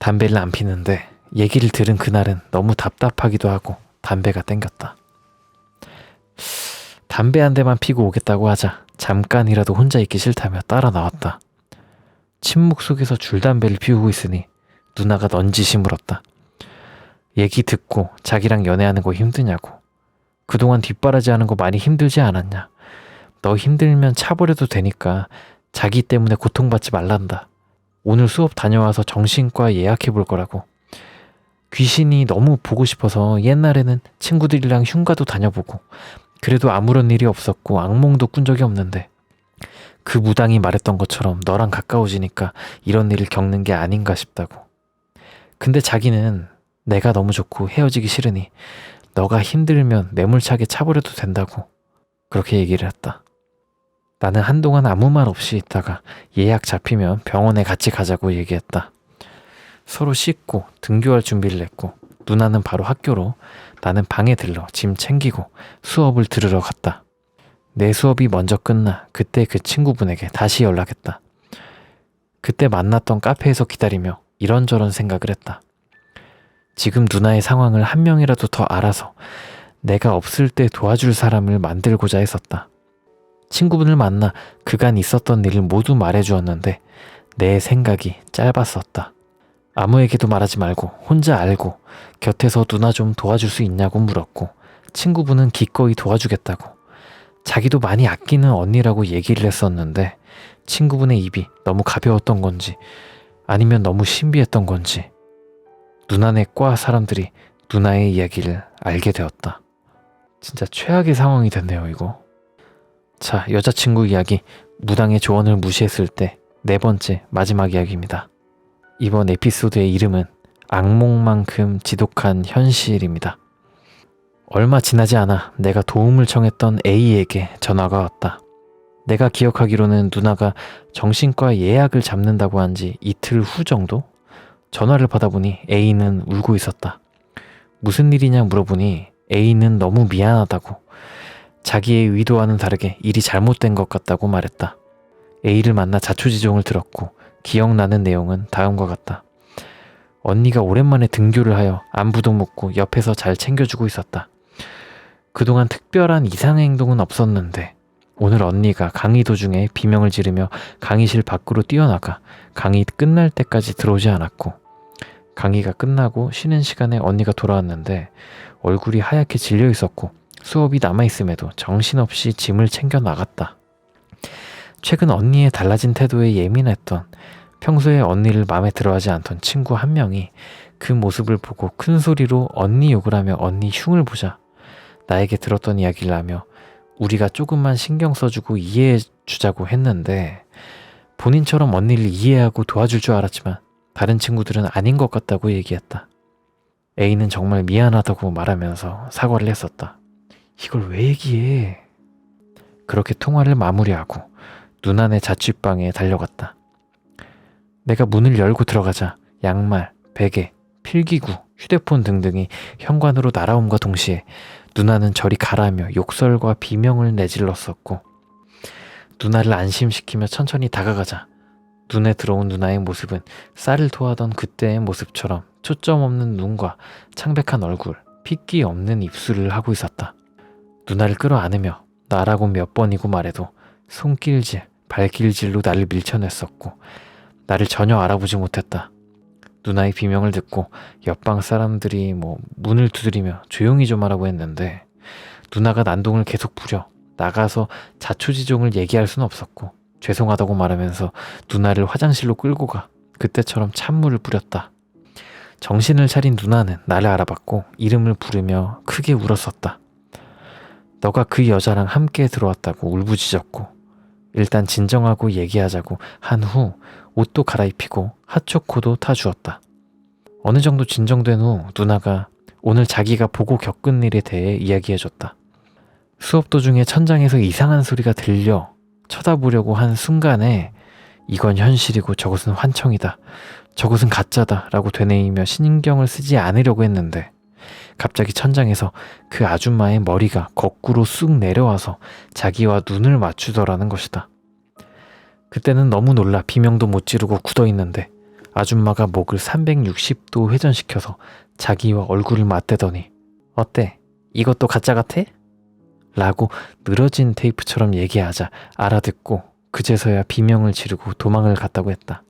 담배를 안 피는데 얘기를 들은 그날은 너무 답답하기도 하고 담배가 땡겼다. 담배 한 대만 피고 오겠다고 하자 잠깐이라도 혼자 있기 싫다며 따라 나왔다. 침묵 속에서 줄담배를 피우고 있으니 누나가 넌지시 물었다. 얘기 듣고 자기랑 연애하는 거 힘드냐고. 그동안 뒷바라지하는 거 많이 힘들지 않았냐. 너 힘들면 차버려도 되니까 자기 때문에 고통받지 말란다. 오늘 수업 다녀와서 정신과 예약해 볼 거라고. 귀신이 너무 보고 싶어서 옛날에는 친구들이랑 흉가도 다녀보고 그래도 아무런 일이 없었고 악몽도 꾼 적이 없는데 그 무당이 말했던 것처럼 너랑 가까워지니까 이런 일을 겪는 게 아닌가 싶다고. 근데 자기는 내가 너무 좋고 헤어지기 싫으니 너가 힘들면 매몰차게 차버려도 된다고 그렇게 얘기를 했다. 나는 한동안 아무 말 없이 있다가 예약 잡히면 병원에 같이 가자고 얘기했다. 서로 씻고 등교할 준비를 했고 누나는 바로 학교로, 나는 방에 들러 짐 챙기고 수업을 들으러 갔다. 내 수업이 먼저 끝나 그때 그 친구분에게 다시 연락했다. 그때 만났던 카페에서 기다리며 이런저런 생각을 했다. 지금 누나의 상황을 한 명이라도 더 알아서 내가 없을 때 도와줄 사람을 만들고자 했었다. 친구분을 만나 그간 있었던 일을 모두 말해주었는데 내 생각이 짧았었다. 아무에게도 말하지 말고 혼자 알고 곁에서 누나 좀 도와줄 수 있냐고 물었고 친구분은 기꺼이 도와주겠다고, 자기도 많이 아끼는 언니라고 얘기를 했었는데 친구분의 입이 너무 가벼웠던 건지 아니면 너무 신비했던 건지 누나네 과 사람들이 누나의 이야기를 알게 되었다. 진짜 최악의 상황이 됐네요, 이거. 자, 여자친구 이야기, 무당의 조언을 무시했을 때 네 번째 마지막 이야기입니다. 이번 에피소드의 이름은 악몽만큼 지독한 현실입니다. 얼마 지나지 않아 내가 도움을 청했던 A에게 전화가 왔다. 내가 기억하기로는 누나가 정신과 예약을 잡는다고 한 지 이틀 후 정도? 전화를 받아보니 A는 울고 있었다. 무슨 일이냐 물어보니 A는 너무 미안하다고, 자기의 의도와는 다르게 일이 잘못된 것 같다고 말했다. A를 만나 자초지종을 들었고 기억나는 내용은 다음과 같다. 언니가 오랜만에 등교를 하여 안부도 묻고 옆에서 잘 챙겨주고 있었다. 그동안 특별한 이상의 행동은 없었는데 오늘 언니가 강의 도중에 비명을 지르며 강의실 밖으로 뛰어나가 강의 끝날 때까지 들어오지 않았고, 강의가 끝나고 쉬는 시간에 언니가 돌아왔는데 얼굴이 하얗게 질려 있었고 수업이 남아있음에도 정신없이 짐을 챙겨 나갔다. 최근 언니의 달라진 태도에 예민했던, 평소에 언니를 마음에 들어하지 않던 친구 한 명이 그 모습을 보고 큰 소리로 언니 욕을 하며 언니 흉을 보자 나에게 들었던 이야기를 하며 우리가 조금만 신경 써주고 이해해 주자고 했는데 본인처럼 언니를 이해하고 도와줄 줄 알았지만 다른 친구들은 아닌 것 같다고 얘기했다. A는 정말 미안하다고 말하면서 사과를 했었다. 이걸 왜 얘기해? 그렇게 통화를 마무리하고 누나네 자취방에 달려갔다. 내가 문을 열고 들어가자 양말, 베개, 필기구, 휴대폰 등등이 현관으로 날아옴과 동시에 누나는 저리 가라며 욕설과 비명을 내질렀었고, 누나를 안심시키며 천천히 다가가자 눈에 들어온 누나의 모습은 쌀을 토하던 그때의 모습처럼 초점 없는 눈과 창백한 얼굴, 핏기 없는 입술을 하고 있었다. 누나를 끌어안으며 나라고 몇 번이고 말해도 손길질, 발길질로 나를 밀쳐냈었고 나를 전혀 알아보지 못했다. 누나의 비명을 듣고 옆방 사람들이 문을 두드리며 조용히 좀 하라고 했는데 누나가 난동을 계속 부려 나가서 자초지종을 얘기할 순 없었고 죄송하다고 말하면서 누나를 화장실로 끌고 가 그때처럼 찬물을 뿌렸다. 정신을 차린 누나는 나를 알아봤고 이름을 부르며 크게 울었었다. 너가 그 여자랑 함께 들어왔다고 울부짖었고 일단 진정하고 얘기하자고 한 후 옷도 갈아입히고 핫초코도 타주었다. 어느 정도 진정된 후 누나가 오늘 자기가 보고 겪은 일에 대해 이야기해줬다. 수업 도중에 천장에서 이상한 소리가 들려 쳐다보려고 한 순간에 이건 현실이고 저것은 환청이다, 저것은 가짜다 라고 되뇌이며 신경을 쓰지 않으려고 했는데 갑자기 천장에서 그 아줌마의 머리가 거꾸로 쑥 내려와서 자기와 눈을 맞추더라는 것이다. 그때는 너무 놀라 비명도 못 지르고 굳어있는데 아줌마가 목을 360도 회전시켜서 자기와 얼굴을 맞대더니 어때? 이것도 가짜 같아? 라고 늘어진 테이프처럼 얘기하자 알아듣고 그제서야 비명을 지르고 도망을 갔다고 했다.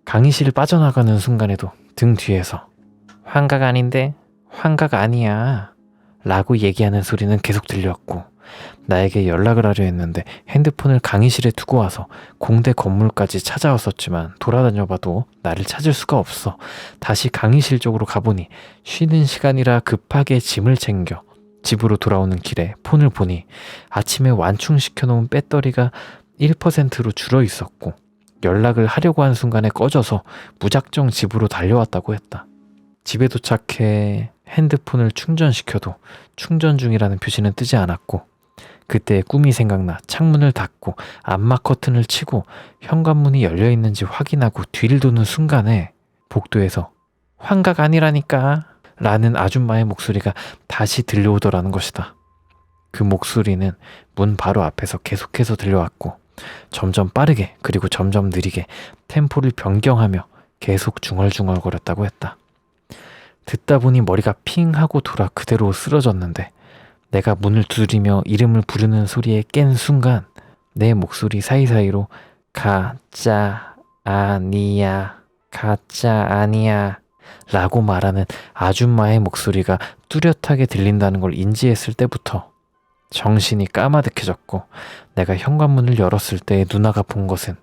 강의실을 빠져나가는 순간에도 등 뒤에서 환각 아닌데? 환각 아니야 라고 얘기하는 소리는 계속 들렸고 나에게 연락을 하려 했는데 핸드폰을 강의실에 두고 와서 공대 건물까지 찾아왔었지만 돌아다녀봐도 나를 찾을 수가 없어. 다시 강의실 쪽으로 가보니 쉬는 시간이라 급하게 짐을 챙겨 집으로 돌아오는 길에 폰을 보니 아침에 완충시켜놓은 배터리가 1%로 줄어 있었고 연락을 하려고 한 순간에 꺼져서 무작정 집으로 달려왔다고 했다. 집에 도착해 핸드폰을 충전시켜도 충전 중이라는 표시는 뜨지 않았고 그때의 꿈이 생각나 창문을 닫고 암막 커튼을 치고 현관문이 열려있는지 확인하고 뒤를 도는 순간에 복도에서 환각 아니라니까 라는 아줌마의 목소리가 다시 들려오더라는 것이다. 그 목소리는 문 바로 앞에서 계속해서 들려왔고 점점 빠르게 그리고 점점 느리게 템포를 변경하며 계속 중얼중얼거렸다고 했다. 듣다 보니 머리가 핑 하고 돌아 그대로 쓰러졌는데 내가 문을 두드리며 이름을 부르는 소리에 깬 순간 내 목소리 사이사이로 가짜 아니야 가짜 아니야 라고 말하는 아줌마의 목소리가 뚜렷하게 들린다는 걸 인지했을 때부터 정신이 까마득해졌고 내가 현관문을 열었을 때 누나가 본 것은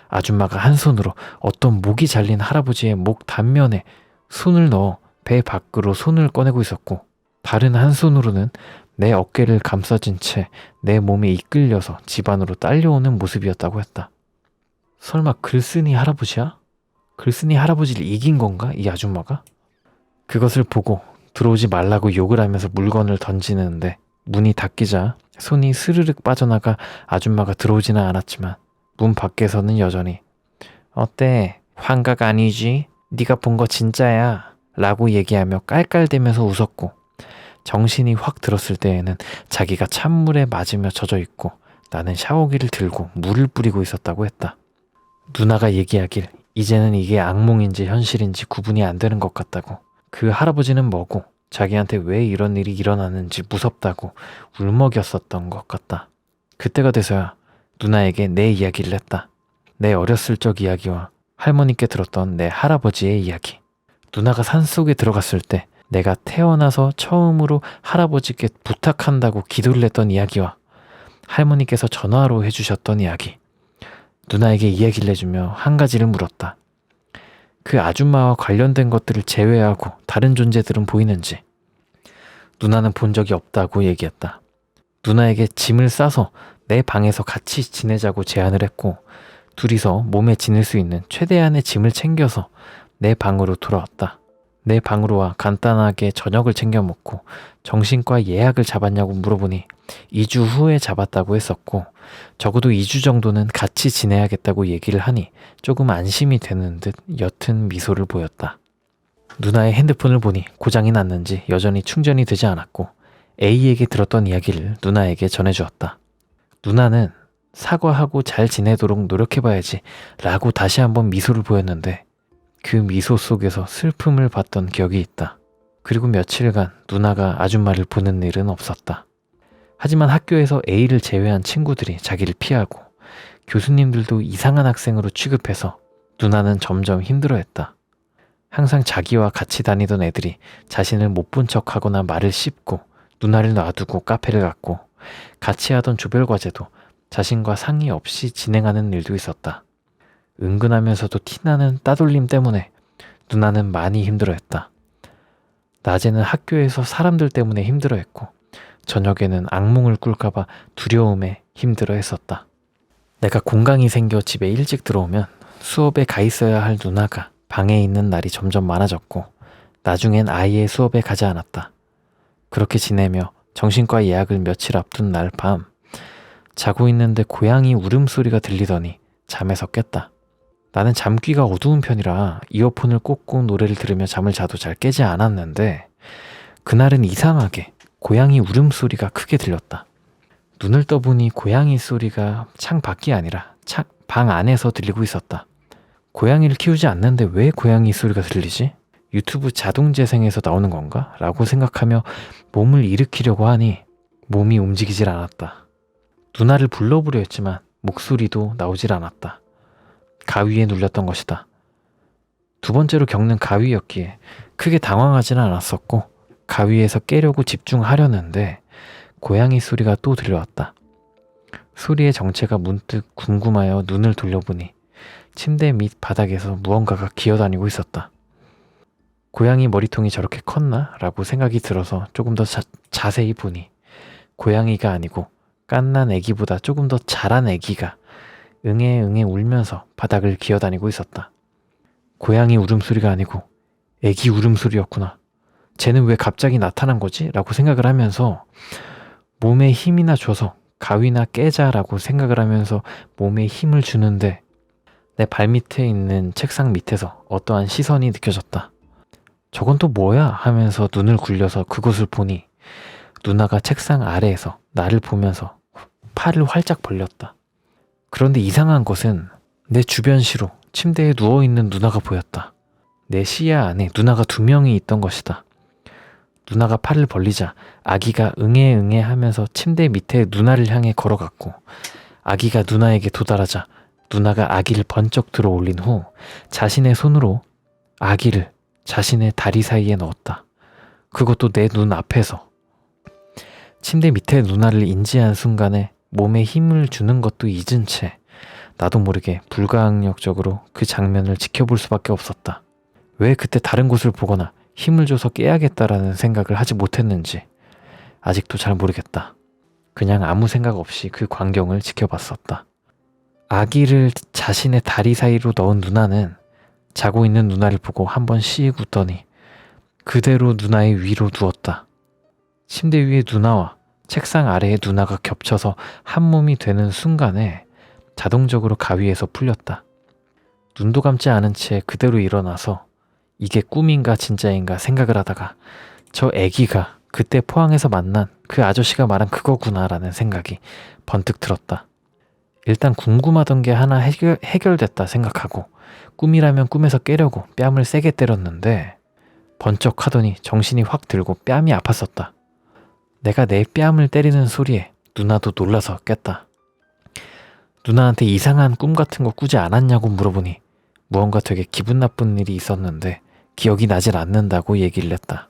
아줌마가 한 손으로 어떤 목이 잘린 할아버지의 목 단면에 손을 넣어 배 밖으로 손을 꺼내고 있었고 다른 한 손으로는 내 어깨를 감싸진 채 내 몸에 이끌려서 집 안으로 딸려오는 모습이었다고 했다. 설마 글쓴이 할아버지야? 글쓴이 할아버지를 이긴 건가? 이 아줌마가? 그것을 보고 들어오지 말라고 욕을 하면서 물건을 던지는데 문이 닫히자 손이 스르륵 빠져나가 아줌마가 들어오지는 않았지만 문 밖에서는 여전히 어때? 환각 아니지? 네가 본 거 진짜야 라고 얘기하며 깔깔대면서 웃었고 정신이 확 들었을 때에는 자기가 찬물에 맞으며 젖어 있고 나는 샤워기를 들고 물을 뿌리고 있었다고 했다. 누나가 얘기하길 이제는 이게 악몽인지 현실인지 구분이 안 되는 것 같다고. 그 할아버지는 뭐고 자기한테 왜 이런 일이 일어나는지 무섭다고 울먹였었던 것 같다. 그때가 돼서야 누나에게 내 이야기를 했다. 내 어렸을 적 이야기와 할머니께 들었던 내 할아버지의 이야기. 누나가 산속에 들어갔을 때 내가 태어나서 처음으로 할아버지께 부탁한다고 기도를 했던 이야기와 할머니께서 전화로 해주셨던 이야기. 누나에게 이야기를 해주며 한 가지를 물었다. 그 아줌마와 관련된 것들을 제외하고 다른 존재들은 보이는지. 누나는 본 적이 없다고 얘기했다. 누나에게 짐을 싸서 내 방에서 같이 지내자고 제안을 했고 둘이서 몸에 지닐 수 있는 최대한의 짐을 챙겨서 내 방으로 돌아왔다. 내 방으로 와 간단하게 저녁을 챙겨 먹고 정신과 예약을 잡았냐고 물어보니 2주 후에 잡았다고 했었고 적어도 2주 정도는 같이 지내야겠다고 얘기를 하니 조금 안심이 되는 듯 옅은 미소를 보였다. 누나의 핸드폰을 보니 고장이 났는지 여전히 충전이 되지 않았고 A에게 들었던 이야기를 누나에게 전해주었다. 누나는 사과하고 잘 지내도록 노력해봐야지 라고 다시 한번 미소를 보였는데 그 미소 속에서 슬픔을 봤던 기억이 있다. 그리고 며칠간 누나가 아줌마를 보는 일은 없었다. 하지만 학교에서 A를 제외한 친구들이 자기를 피하고 교수님들도 이상한 학생으로 취급해서 누나는 점점 힘들어했다. 항상 자기와 같이 다니던 애들이 자신을 못 본 척하거나 말을 씹고 누나를 놔두고 카페를 갔고 같이 하던 조별과제도 자신과 상의 없이 진행하는 일도 있었다. 은근하면서도 티나는 따돌림 때문에 누나는 많이 힘들어했다. 낮에는 학교에서 사람들 때문에 힘들어했고 저녁에는 악몽을 꿀까봐 두려움에 힘들어했었다. 내가 공강이 생겨 집에 일찍 들어오면 수업에 가 있어야 할 누나가 방에 있는 날이 점점 많아졌고 나중엔 아예 수업에 가지 않았다. 그렇게 지내며 정신과 예약을 며칠 앞둔 날 밤 자고 있는데 고양이 울음소리가 들리더니 잠에서 깼다. 나는 잠귀가 어두운 편이라 이어폰을 꽂고 노래를 들으며 잠을 자도 잘 깨지 않았는데 그날은 이상하게 고양이 울음소리가 크게 들렸다. 눈을 떠보니 고양이 소리가 창 밖이 아니라 방 안에서 들리고 있었다. 고양이를 키우지 않는데 왜 고양이 소리가 들리지? 유튜브 자동재생에서 나오는 건가? 라고 생각하며 몸을 일으키려고 하니 몸이 움직이질 않았다. 누나를 불러보려 했지만 목소리도 나오질 않았다. 가위에 눌렸던 것이다. 두 번째로 겪는 가위였기에 크게 당황하지는 않았었고 가위에서 깨려고 집중하려는데 고양이 소리가 또 들려왔다. 소리의 정체가 문득 궁금하여 눈을 돌려보니 침대 밑 바닥에서 무언가가 기어다니고 있었다. 고양이 머리통이 저렇게 컸나? 라고 생각이 들어서 조금 더 자세히 보니 고양이가 아니고 갓난 애기보다 조금 더 자란 애기가 응애응애 울면서 바닥을 기어다니고 있었다. 고양이 울음소리가 아니고 애기 울음소리였구나. 쟤는 왜 갑자기 나타난 거지? 라고 생각을 하면서 몸에 힘이나 줘서 가위나 깨자라고 생각을 하면서 몸에 힘을 주는데 내 발밑에 있는 책상 밑에서 어떠한 시선이 느껴졌다. 저건 또 뭐야? 하면서 눈을 굴려서 그곳을 보니 누나가 책상 아래에서 나를 보면서 팔을 활짝 벌렸다. 그런데 이상한 것은 내 주변 시로 침대에 누워있는 누나가 보였다. 내 시야 안에 누나가 2명이 있던 것이다. 누나가 팔을 벌리자 아기가 응애응애 하면서 침대 밑에 누나를 향해 걸어갔고 아기가 누나에게 도달하자 누나가 아기를 번쩍 들어 올린 후 자신의 손으로 아기를 자신의 다리 사이에 넣었다. 그것도 내 눈 앞에서. 침대 밑에 누나를 인지한 순간에 몸에 힘을 주는 것도 잊은 채 나도 모르게 불가항력적으로 그 장면을 지켜볼 수밖에 없었다. 왜 그때 다른 곳을 보거나 힘을 줘서 깨야겠다라는 생각을 하지 못했는지 아직도 잘 모르겠다. 그냥 아무 생각 없이 그 광경을 지켜봤었다. 아기를 자신의 다리 사이로 넣은 누나는 자고 있는 누나를 보고 한번 씩 웃더니 그대로 누나의 위로 누웠다. 침대 위에 누나와 책상 아래에 누나가 겹쳐서 한 몸이 되는 순간에 자동적으로 가위에서 풀렸다. 눈도 감지 않은 채 그대로 일어나서 이게 꿈인가 진짜인가 생각을 하다가 저 애기가 그때 포항에서 만난 그 아저씨가 말한 그거구나라는 생각이 번뜩 들었다. 일단 궁금하던 게 하나 해결됐다 생각하고 꿈이라면 꿈에서 깨려고 뺨을 세게 때렸는데 번쩍 하더니 정신이 확 들고 뺨이 아팠었다. 내가 내 뺨을 때리는 소리에 누나도 놀라서 깼다. 누나한테 이상한 꿈 같은 거 꾸지 않았냐고 물어보니 무언가 되게 기분 나쁜 일이 있었는데 기억이 나질 않는다고 얘기를 했다.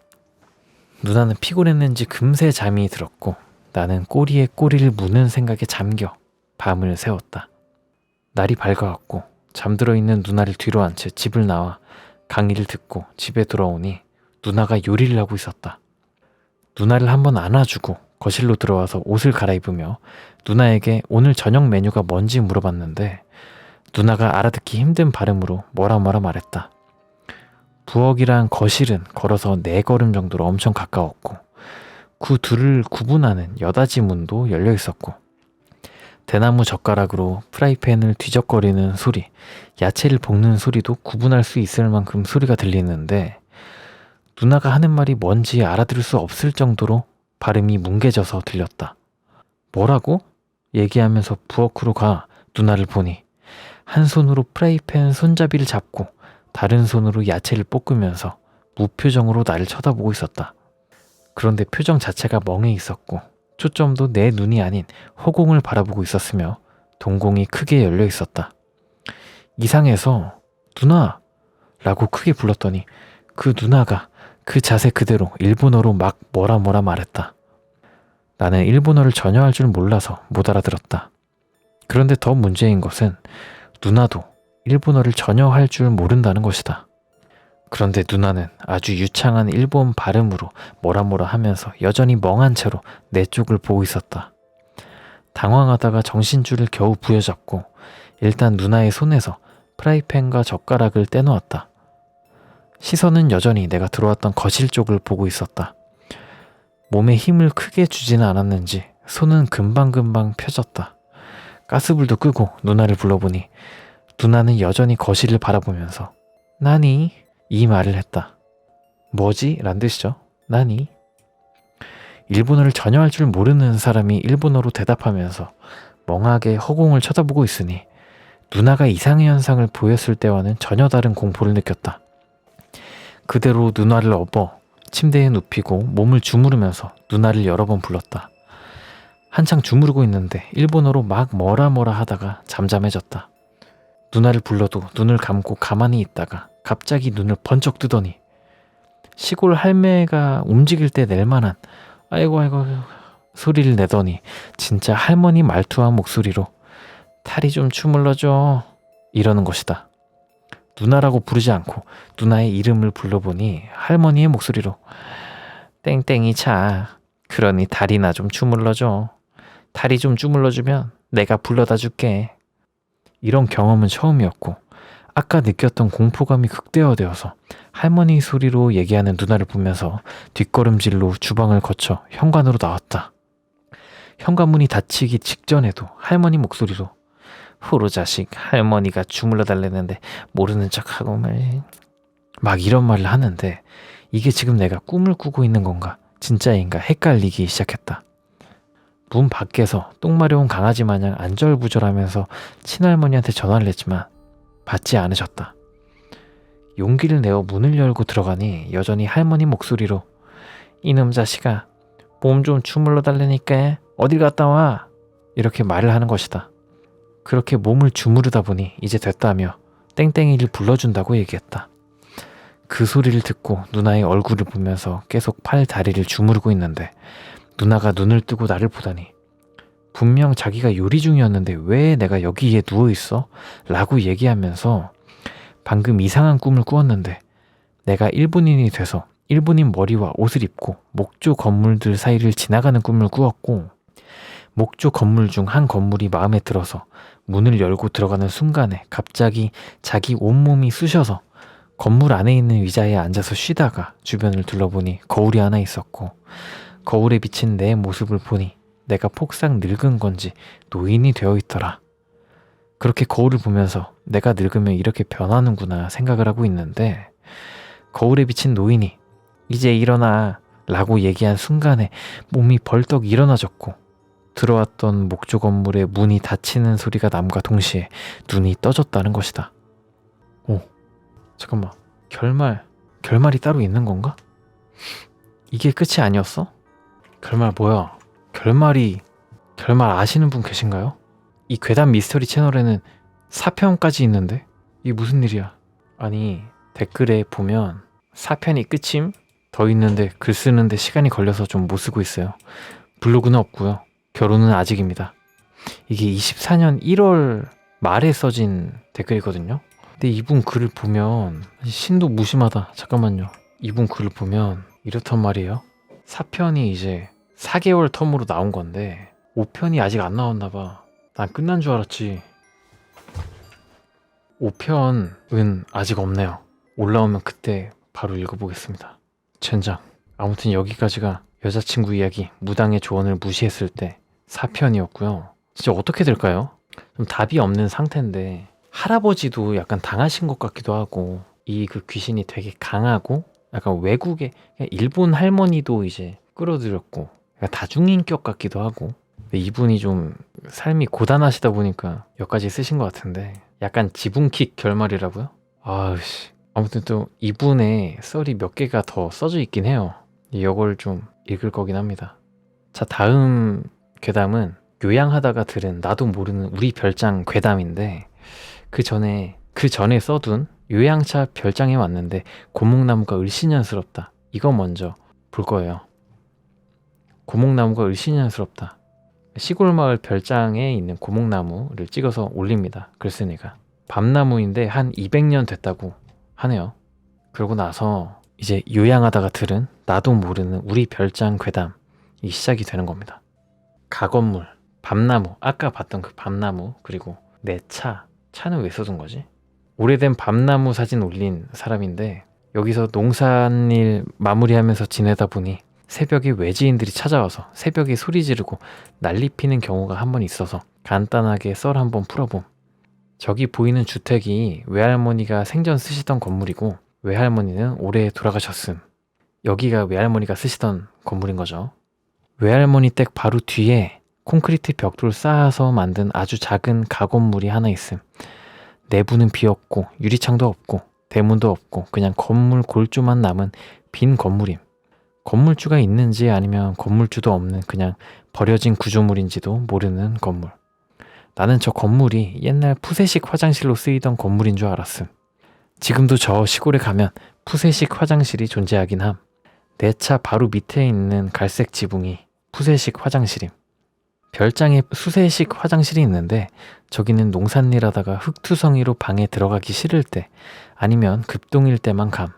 누나는 피곤했는지 금세 잠이 들었고 나는 꼬리에 꼬리를 무는 생각에 잠겨 밤을 새웠다. 날이 밝아왔고 잠들어 있는 누나를 뒤로 한 채 집을 나와 강의를 듣고 집에 돌아오니 누나가 요리를 하고 있었다. 누나를 한번 안아주고 거실로 들어와서 옷을 갈아입으며 누나에게 오늘 저녁 메뉴가 뭔지 물어봤는데 누나가 알아듣기 힘든 발음으로 뭐라 말했다. 부엌이랑 거실은 걸어서 4걸음 정도로 엄청 가까웠고 그 둘을 구분하는 여닫이 문도 열려 있었고 대나무 젓가락으로 프라이팬을 뒤적거리는 소리, 야채를 볶는 소리도 구분할 수 있을 만큼 소리가 들리는데 누나가 하는 말이 뭔지 알아들을 수 없을 정도로 발음이 뭉개져서 들렸다. 뭐라고? 얘기하면서 부엌으로 가 누나를 보니 한 손으로 프라이팬 손잡이를 잡고 다른 손으로 야채를 볶으면서 무표정으로 나를 쳐다보고 있었다. 그런데 표정 자체가 멍해 있었고 초점도 내 눈이 아닌 허공을 바라보고 있었으며 동공이 크게 열려 있었다. 이상해서 누나! 라고 크게 불렀더니 그 누나가 그 자세 그대로 일본어로 막 뭐라 말했다. 나는 일본어를 전혀 할 줄 몰라서 못 알아들었다. 그런데 더 문제인 것은 누나도 일본어를 전혀 할 줄 모른다는 것이다. 그런데 누나는 아주 유창한 일본 발음으로 뭐라 하면서 여전히 멍한 채로 내 쪽을 보고 있었다. 당황하다가 정신줄을 겨우 부여잡고 일단 누나의 손에서 프라이팬과 젓가락을 떼놓았다. 시선은 여전히 내가 들어왔던 거실 쪽을 보고 있었다. 몸에 힘을 크게 주지는 않았는지 손은 금방금방 펴졌다. 가스불도 끄고 누나를 불러보니 누나는 여전히 거실을 바라보면서 나니? 이 말을 했다. 뭐지? 란 뜻이죠. 나니? 일본어를 전혀 할 줄 모르는 사람이 일본어로 대답하면서 멍하게 허공을 쳐다보고 있으니 누나가 이상의 현상을 보였을 때와는 전혀 다른 공포를 느꼈다. 그대로 누나를 업어 침대에 눕히고 몸을 주무르면서 누나를 여러 번 불렀다. 한창 주무르고 있는데 일본어로 막 뭐라 하다가 잠잠해졌다. 누나를 불러도 눈을 감고 가만히 있다가 갑자기 눈을 번쩍 뜨더니 시골 할매가 움직일 때 낼 만한 아이고 소리를 내더니 진짜 할머니 말투한 목소리로 다리 좀 주물러줘 이러는 것이다. 누나라고 부르지 않고 누나의 이름을 불러보니 할머니의 목소리로 땡땡이 차 그러니 다리나 좀 주물러줘. 다리 좀 주물러주면 내가 불러다 줄게. 이런 경험은 처음이었고 아까 느꼈던 공포감이 극대화되어서 할머니 소리로 얘기하는 누나를 보면서 뒷걸음질로 주방을 거쳐 현관으로 나왔다. 현관문이 닫히기 직전에도 할머니 목소리로 호로 자식 할머니가 주물러 달랬는데 모르는 척하고 막 이런 말을 하는데 이게 지금 내가 꿈을 꾸고 있는 건가 진짜인가 헷갈리기 시작했다. 문 밖에서 똥 마려운 강아지 마냥 안절부절하면서 친할머니한테 전화를 했지만 받지 않으셨다. 용기를 내어 문을 열고 들어가니 여전히 할머니 목소리로 이놈 자식아 몸 좀 주물러 달라니까 어딜 갔다 와 이렇게 말을 하는 것이다. 그렇게 몸을 주무르다 보니 이제 됐다며 땡땡이를 불러준다고 얘기했다. 그 소리를 듣고 누나의 얼굴을 보면서 계속 팔 다리를 주무르고 있는데 누나가 눈을 뜨고 나를 보다니 분명 자기가 요리 중이었는데 왜 내가 여기에 누워있어? 라고 얘기하면서 방금 이상한 꿈을 꾸었는데 내가 일본인이 돼서 일본인 머리와 옷을 입고 목조 건물들 사이를 지나가는 꿈을 꾸었고 목조 건물 중 한 건물이 마음에 들어서 문을 열고 들어가는 순간에 갑자기 자기 온몸이 쑤셔서 건물 안에 있는 의자에 앉아서 쉬다가 주변을 둘러보니 거울이 하나 있었고 거울에 비친 내 모습을 보니 내가 폭삭 늙은 건지 노인이 되어 있더라. 그렇게 거울을 보면서 내가 늙으면 이렇게 변하는구나 생각을 하고 있는데 거울에 비친 노인이 이제 일어나 라고 얘기한 순간에 몸이 벌떡 일어나졌고 들어왔던 목조 건물의 문이 닫히는 소리가 남과 동시에 눈이 떠졌다는 것이다. 오, 잠깐만. 결말이 따로 있는 건가? 이게 끝이 아니었어? 결말 뭐야? 결말 아시는 분 계신가요? 이 괴담 미스터리 채널에는 4편까지 있는데? 이게 무슨 일이야? 아니, 댓글에 보면 4편이 끝임? 더 있는데 글 쓰는데 시간이 걸려서 좀 못 쓰고 있어요. 블로그는 없고요. 결혼은 아직입니다. 이게 24년 1월 말에 써진 댓글이거든요. 근데 이분 글을 보면 신도 무심하다. 잠깐만요. 이분 글을 보면 이렇단 말이에요. 4편이 이제 4개월 텀으로 나온 건데 5편이 아직 안 나왔나 봐. 난 끝난 줄 알았지. 5편은 아직 없네요. 올라오면 그때 바로 읽어보겠습니다. 젠장. 아무튼 여기까지가 여자친구 이야기 무당의 조언을 무시했을 때 4편이었고요. 진짜 어떻게 될까요? 좀 답이 없는 상태인데 할아버지도 약간 당하신 것 같기도 하고 이 그 귀신이 되게 강하고 약간 외국의 일본 할머니도 이제 끌어들였고 약간 다중인격 같기도 하고 이분이 좀 삶이 고단하시다 보니까 여기까지 쓰신 것 같은데 약간 지붕킥 결말이라고요? 아우씨. 아무튼 또 이분의 썰이 몇 개가 더 써져 있긴 해요. 이걸 좀 읽을 거긴 합니다. 자, 다음 괴담은 요양하다가 들은 나도 모르는 우리 별장 괴담인데 그 전에 써둔 요양차 별장에 왔는데 고목나무가 을씨년스럽다. 이거 먼저 볼 거예요. 고목나무가 을씨년스럽다. 시골 마을 별장에 있는 고목나무를 찍어서 올립니다. 글쓴이가. 밤나무인데 한 200년 됐다고 하네요. 그러고 나서 이제 요양하다가 들은 나도 모르는 우리 별장 괴담이 시작이 되는 겁니다. 가건물, 밤나무, 아까 봤던 그 밤나무, 그리고 내 차는 왜 써둔 거지? 오래된 밤나무 사진 올린 사람인데 여기서 농산일 마무리하면서 지내다 보니 새벽에 외지인들이 찾아와서 새벽에 소리 지르고 난리 피는 경우가 한 번 있어서 간단하게 썰 한번 풀어봄. 저기 보이는 주택이 외할머니가 생전 쓰시던 건물이고 외할머니는 올해 돌아가셨음. 여기가 외할머니가 쓰시던 건물인 거죠. 외할머니 댁 바로 뒤에 콘크리트 벽돌 쌓아서 만든 아주 작은 가건물이 하나 있음. 내부는 비었고 유리창도 없고 대문도 없고 그냥 건물 골조만 남은 빈 건물임. 건물주가 있는지 아니면 건물주도 없는 그냥 버려진 구조물인지도 모르는 건물. 나는 저 건물이 옛날 푸세식 화장실로 쓰이던 건물인 줄 알았음. 지금도 저 시골에 가면 푸세식 화장실이 존재하긴 함. 내 차 바로 밑에 있는 갈색 지붕이 푸세식 화장실임. 별장에 수세식 화장실이 있는데 저기는 농산일 하다가 흙투성이로 방에 들어가기 싫을 때 아니면 급동일 때만 감.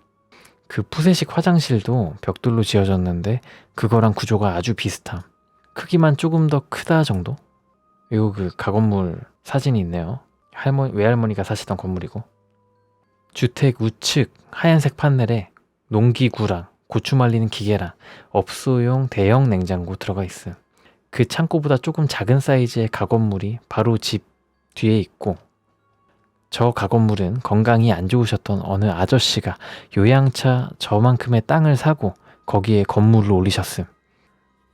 그 푸세식 화장실도 벽돌로 지어졌는데 그거랑 구조가 아주 비슷함. 크기만 조금 더 크다 정도? 요 그 가건물 사진이 있네요. 외할머니가 사시던 건물이고. 주택 우측 하얀색 판넬에 농기구랑 고추 말리는 기계랑 업소용 대형 냉장고 들어가 있음. 그 창고보다 조금 작은 사이즈의 가건물이 바로 집 뒤에 있고, 저 가건물은 건강이 안 좋으셨던 어느 아저씨가 요양차 저만큼의 땅을 사고 거기에 건물을 올리셨음.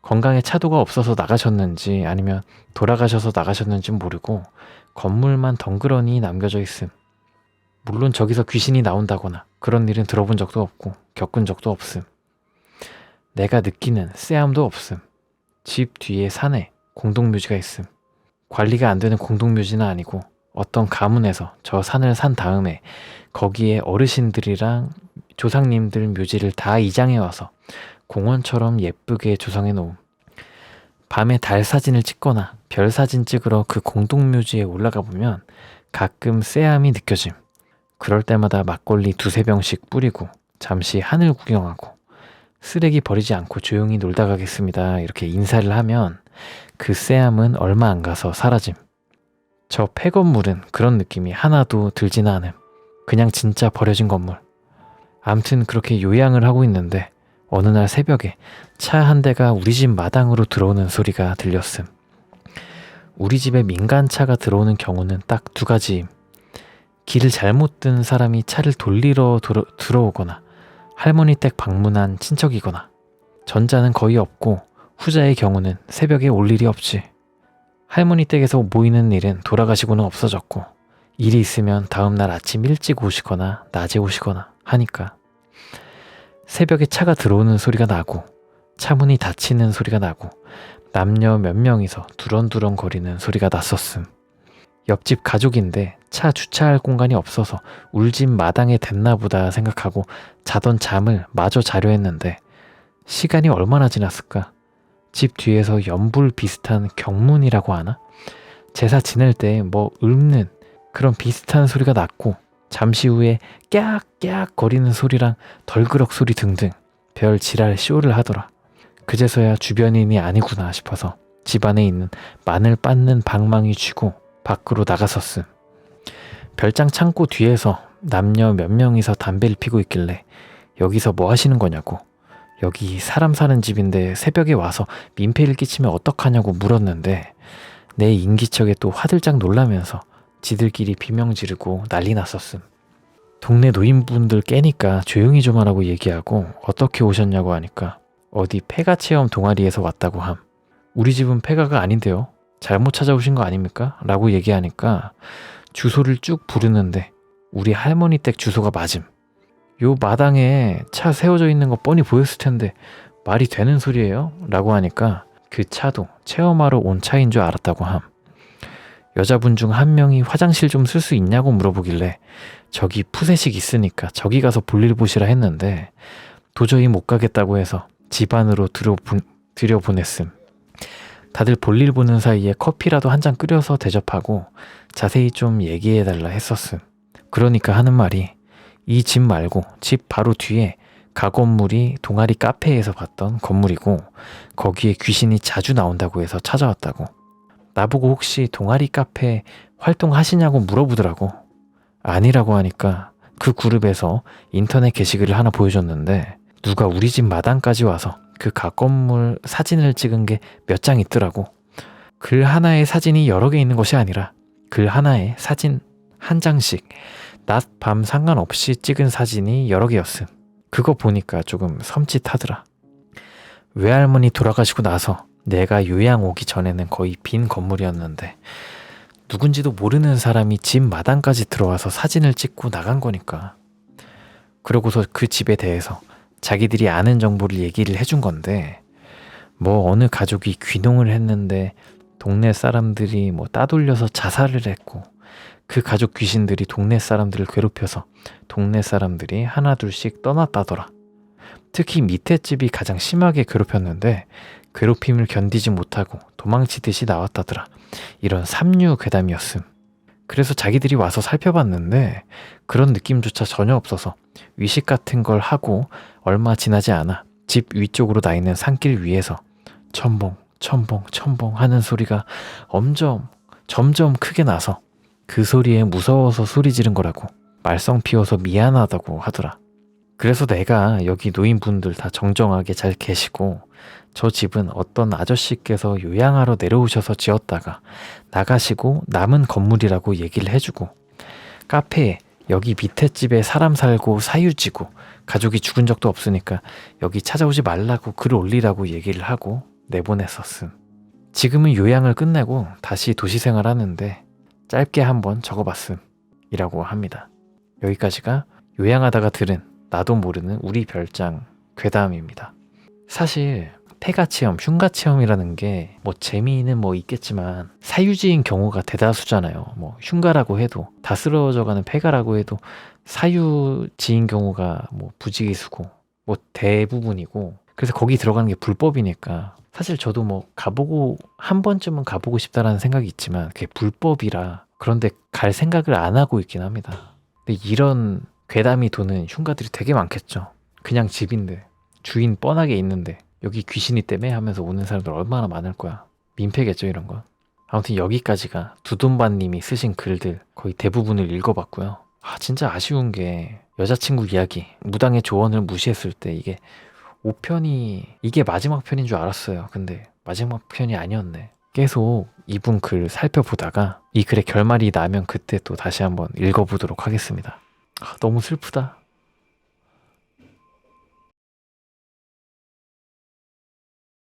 건강에 차도가 없어서 나가셨는지 아니면 돌아가셔서 나가셨는지 모르고 건물만 덩그러니 남겨져 있음. 물론 저기서 귀신이 나온다거나 그런 일은 들어본 적도 없고 겪은 적도 없음. 내가 느끼는 쎄함도 없음. 집 뒤에 산에 공동묘지가 있음. 관리가 안 되는 공동묘지는 아니고 어떤 가문에서 저 산을 산 다음에 거기에 어르신들이랑 조상님들 묘지를 다 이장해 와서 공원처럼 예쁘게 조성해 놓음. 밤에 달 사진을 찍거나 별 사진 찍으러 그 공동묘지에 올라가 보면 가끔 쎄함이 느껴짐. 그럴 때마다 막걸리 2~3병씩 뿌리고 잠시 하늘 구경하고 쓰레기 버리지 않고 조용히 놀다 가겠습니다 이렇게 인사를 하면 그 쎄함은 얼마 안 가서 사라짐. 저 폐건물은 그런 느낌이 하나도 들지는 않음. 그냥 진짜 버려진 건물. 암튼 그렇게 요양을 하고 있는데 어느 날 새벽에 차 한 대가 우리 집 마당으로 들어오는 소리가 들렸음. 우리 집에 민간차가 들어오는 경우는 딱 2가지임. 길을 잘못 든 사람이 차를 돌리러 들어오거나 할머니 댁 방문한 친척이거나. 전자는 거의 없고 후자의 경우는 새벽에 올 일이 없지. 할머니 댁에서 모이는 일은 돌아가시고는 없어졌고 일이 있으면 다음날 아침 일찍 오시거나 낮에 오시거나 하니까. 새벽에 차가 들어오는 소리가 나고 차문이 닫히는 소리가 나고 남녀 몇 명이서 두런두런 거리는 소리가 났었음. 옆집 가족인데 차 주차할 공간이 없어서 울집 마당에 댔나 보다 생각하고 자던 잠을 마저 자려 했는데 시간이 얼마나 지났을까? 집 뒤에서 연불 비슷한 경문이라고 하나? 제사 지낼 때 뭐 읊는 그런 비슷한 소리가 났고 잠시 후에 깨악 거리는 소리랑 덜그럭 소리 등등 별 지랄 쇼를 하더라. 그제서야 주변인이 아니구나 싶어서 집 안에 있는 마늘 빻는 방망이 쥐고 밖으로 나갔었음. 별장 창고 뒤에서 남녀 몇 명이서 담배를 피고 있길래 여기서 뭐 하시는 거냐고, 여기 사람 사는 집인데 새벽에 와서 민폐를 끼치면 어떡하냐고 물었는데 내 인기척에 또 화들짝 놀라면서 지들끼리 비명 지르고 난리 났었음. 동네 노인분들 깨니까 조용히 좀 하라고 얘기하고 어떻게 오셨냐고 하니까 어디 폐가 체험 동아리에서 왔다고 함. 우리 집은 폐가가 아닌데요, 잘못 찾아오신 거 아닙니까? 라고 얘기하니까 주소를 쭉 부르는데 우리 할머니 댁 주소가 맞음. 요 마당에 차 세워져 있는 거 뻔히 보였을 텐데 말이 되는 소리예요? 라고 하니까 그 차도 체험하러 온 차인 줄 알았다고 함. 여자분 중 한 명이 화장실 좀 쓸 수 있냐고 물어보길래 저기 푸세식 있으니까 저기 가서 볼일 보시라 했는데 도저히 못 가겠다고 해서 집 안으로 들여보냈음. 다들 볼일 보는 사이에 커피라도 한 잔 끓여서 대접하고 자세히 좀 얘기해달라 했었음. 그러니까 하는 말이 이 집 말고 집 바로 뒤에 가건물이 동아리 카페에서 봤던 건물이고 거기에 귀신이 자주 나온다고 해서 찾아왔다고. 나보고 혹시 동아리 카페 활동하시냐고 물어보더라고. 아니라고 하니까 그 그룹에서 인터넷 게시글을 하나 보여줬는데 누가 우리 집 마당까지 와서 그 가건물 사진을 찍은 게 몇 장 있더라고. 글 하나에 사진이 여러 개 있는 것이 아니라 글 하나에 사진 한 장씩 낮, 밤 상관없이 찍은 사진이 여러 개였음. 그거 보니까 조금 섬찟하더라. 외할머니 돌아가시고 나서 내가 요양 오기 전에는 거의 빈 건물이었는데 누군지도 모르는 사람이 집 마당까지 들어와서 사진을 찍고 나간 거니까. 그러고서 그 집에 대해서 자기들이 아는 정보를 얘기를 해준 건데 뭐 어느 가족이 귀농을 했는데 동네 사람들이 뭐 따돌려서 자살을 했고 그 가족 귀신들이 동네 사람들을 괴롭혀서 동네 사람들이 하나둘씩 떠났다더라. 특히 밑에 집이 가장 심하게 괴롭혔는데 괴롭힘을 견디지 못하고 도망치듯이 나왔다더라. 이런 삼류 괴담이었음. 그래서 자기들이 와서 살펴봤는데 그런 느낌조차 전혀 없어서 위식 같은 걸 하고 얼마 지나지 않아 집 위쪽으로 나 있는 산길 위에서 첨벙 첨벙 첨벙 하는 소리가 점점 크게 나서 그 소리에 무서워서 소리 지른 거라고 말썽 피워서 미안하다고 하더라. 그래서 내가 여기 노인분들 다 정정하게 잘 계시고 저 집은 어떤 아저씨께서 요양하러 내려오셔서 지었다가 나가시고 남은 건물이라고 얘기를 해주고 카페에 여기 밑에 집에 사람 살고 사유지고 가족이 죽은 적도 없으니까 여기 찾아오지 말라고 글 올리라고 얘기를 하고 내보냈었음. 지금은 요양을 끝내고 다시 도시생활 하는데 짧게 한번 적어봤음 이라고 합니다. 여기까지가 요양하다가 들은 나도 모르는 우리 별장 괴담입니다. 사실 폐가체험, 흉가체험이라는 게 뭐 재미는 뭐 있겠지만 사유지인 경우가 대다수잖아요. 뭐 흉가라고 해도 다 쓰러져가는 폐가라고 해도 사유지인 경우가 뭐 부지기수고 뭐 대부분이고 그래서 거기 들어가는 게 불법이니까 사실 저도 뭐 가보고 한 번쯤은 가보고 싶다라는 생각이 있지만 그게 불법이라 그런데 갈 생각을 안 하고 있긴 합니다. 근데 이런 괴담이 도는 흉가들이 되게 많겠죠. 그냥 집인데 주인 뻔하게 있는데 여기 귀신이 때문에 하면서 오는 사람들 얼마나 많을 거야. 민폐겠죠 이런 거. 아무튼 여기까지가 두돈반님이 쓰신 글들 거의 대부분을 읽어봤고요. 진짜 아쉬운 게 여자친구 이야기 무당의 조언을 무시했을 때 이게 5편이 이게 마지막 편인 줄 알았어요. 근데 마지막 편이 아니었네. 계속 이분 글 살펴보다가 이 글의 결말이 나면 그때 또 다시 한번 읽어보도록 하겠습니다. 너무 슬프다.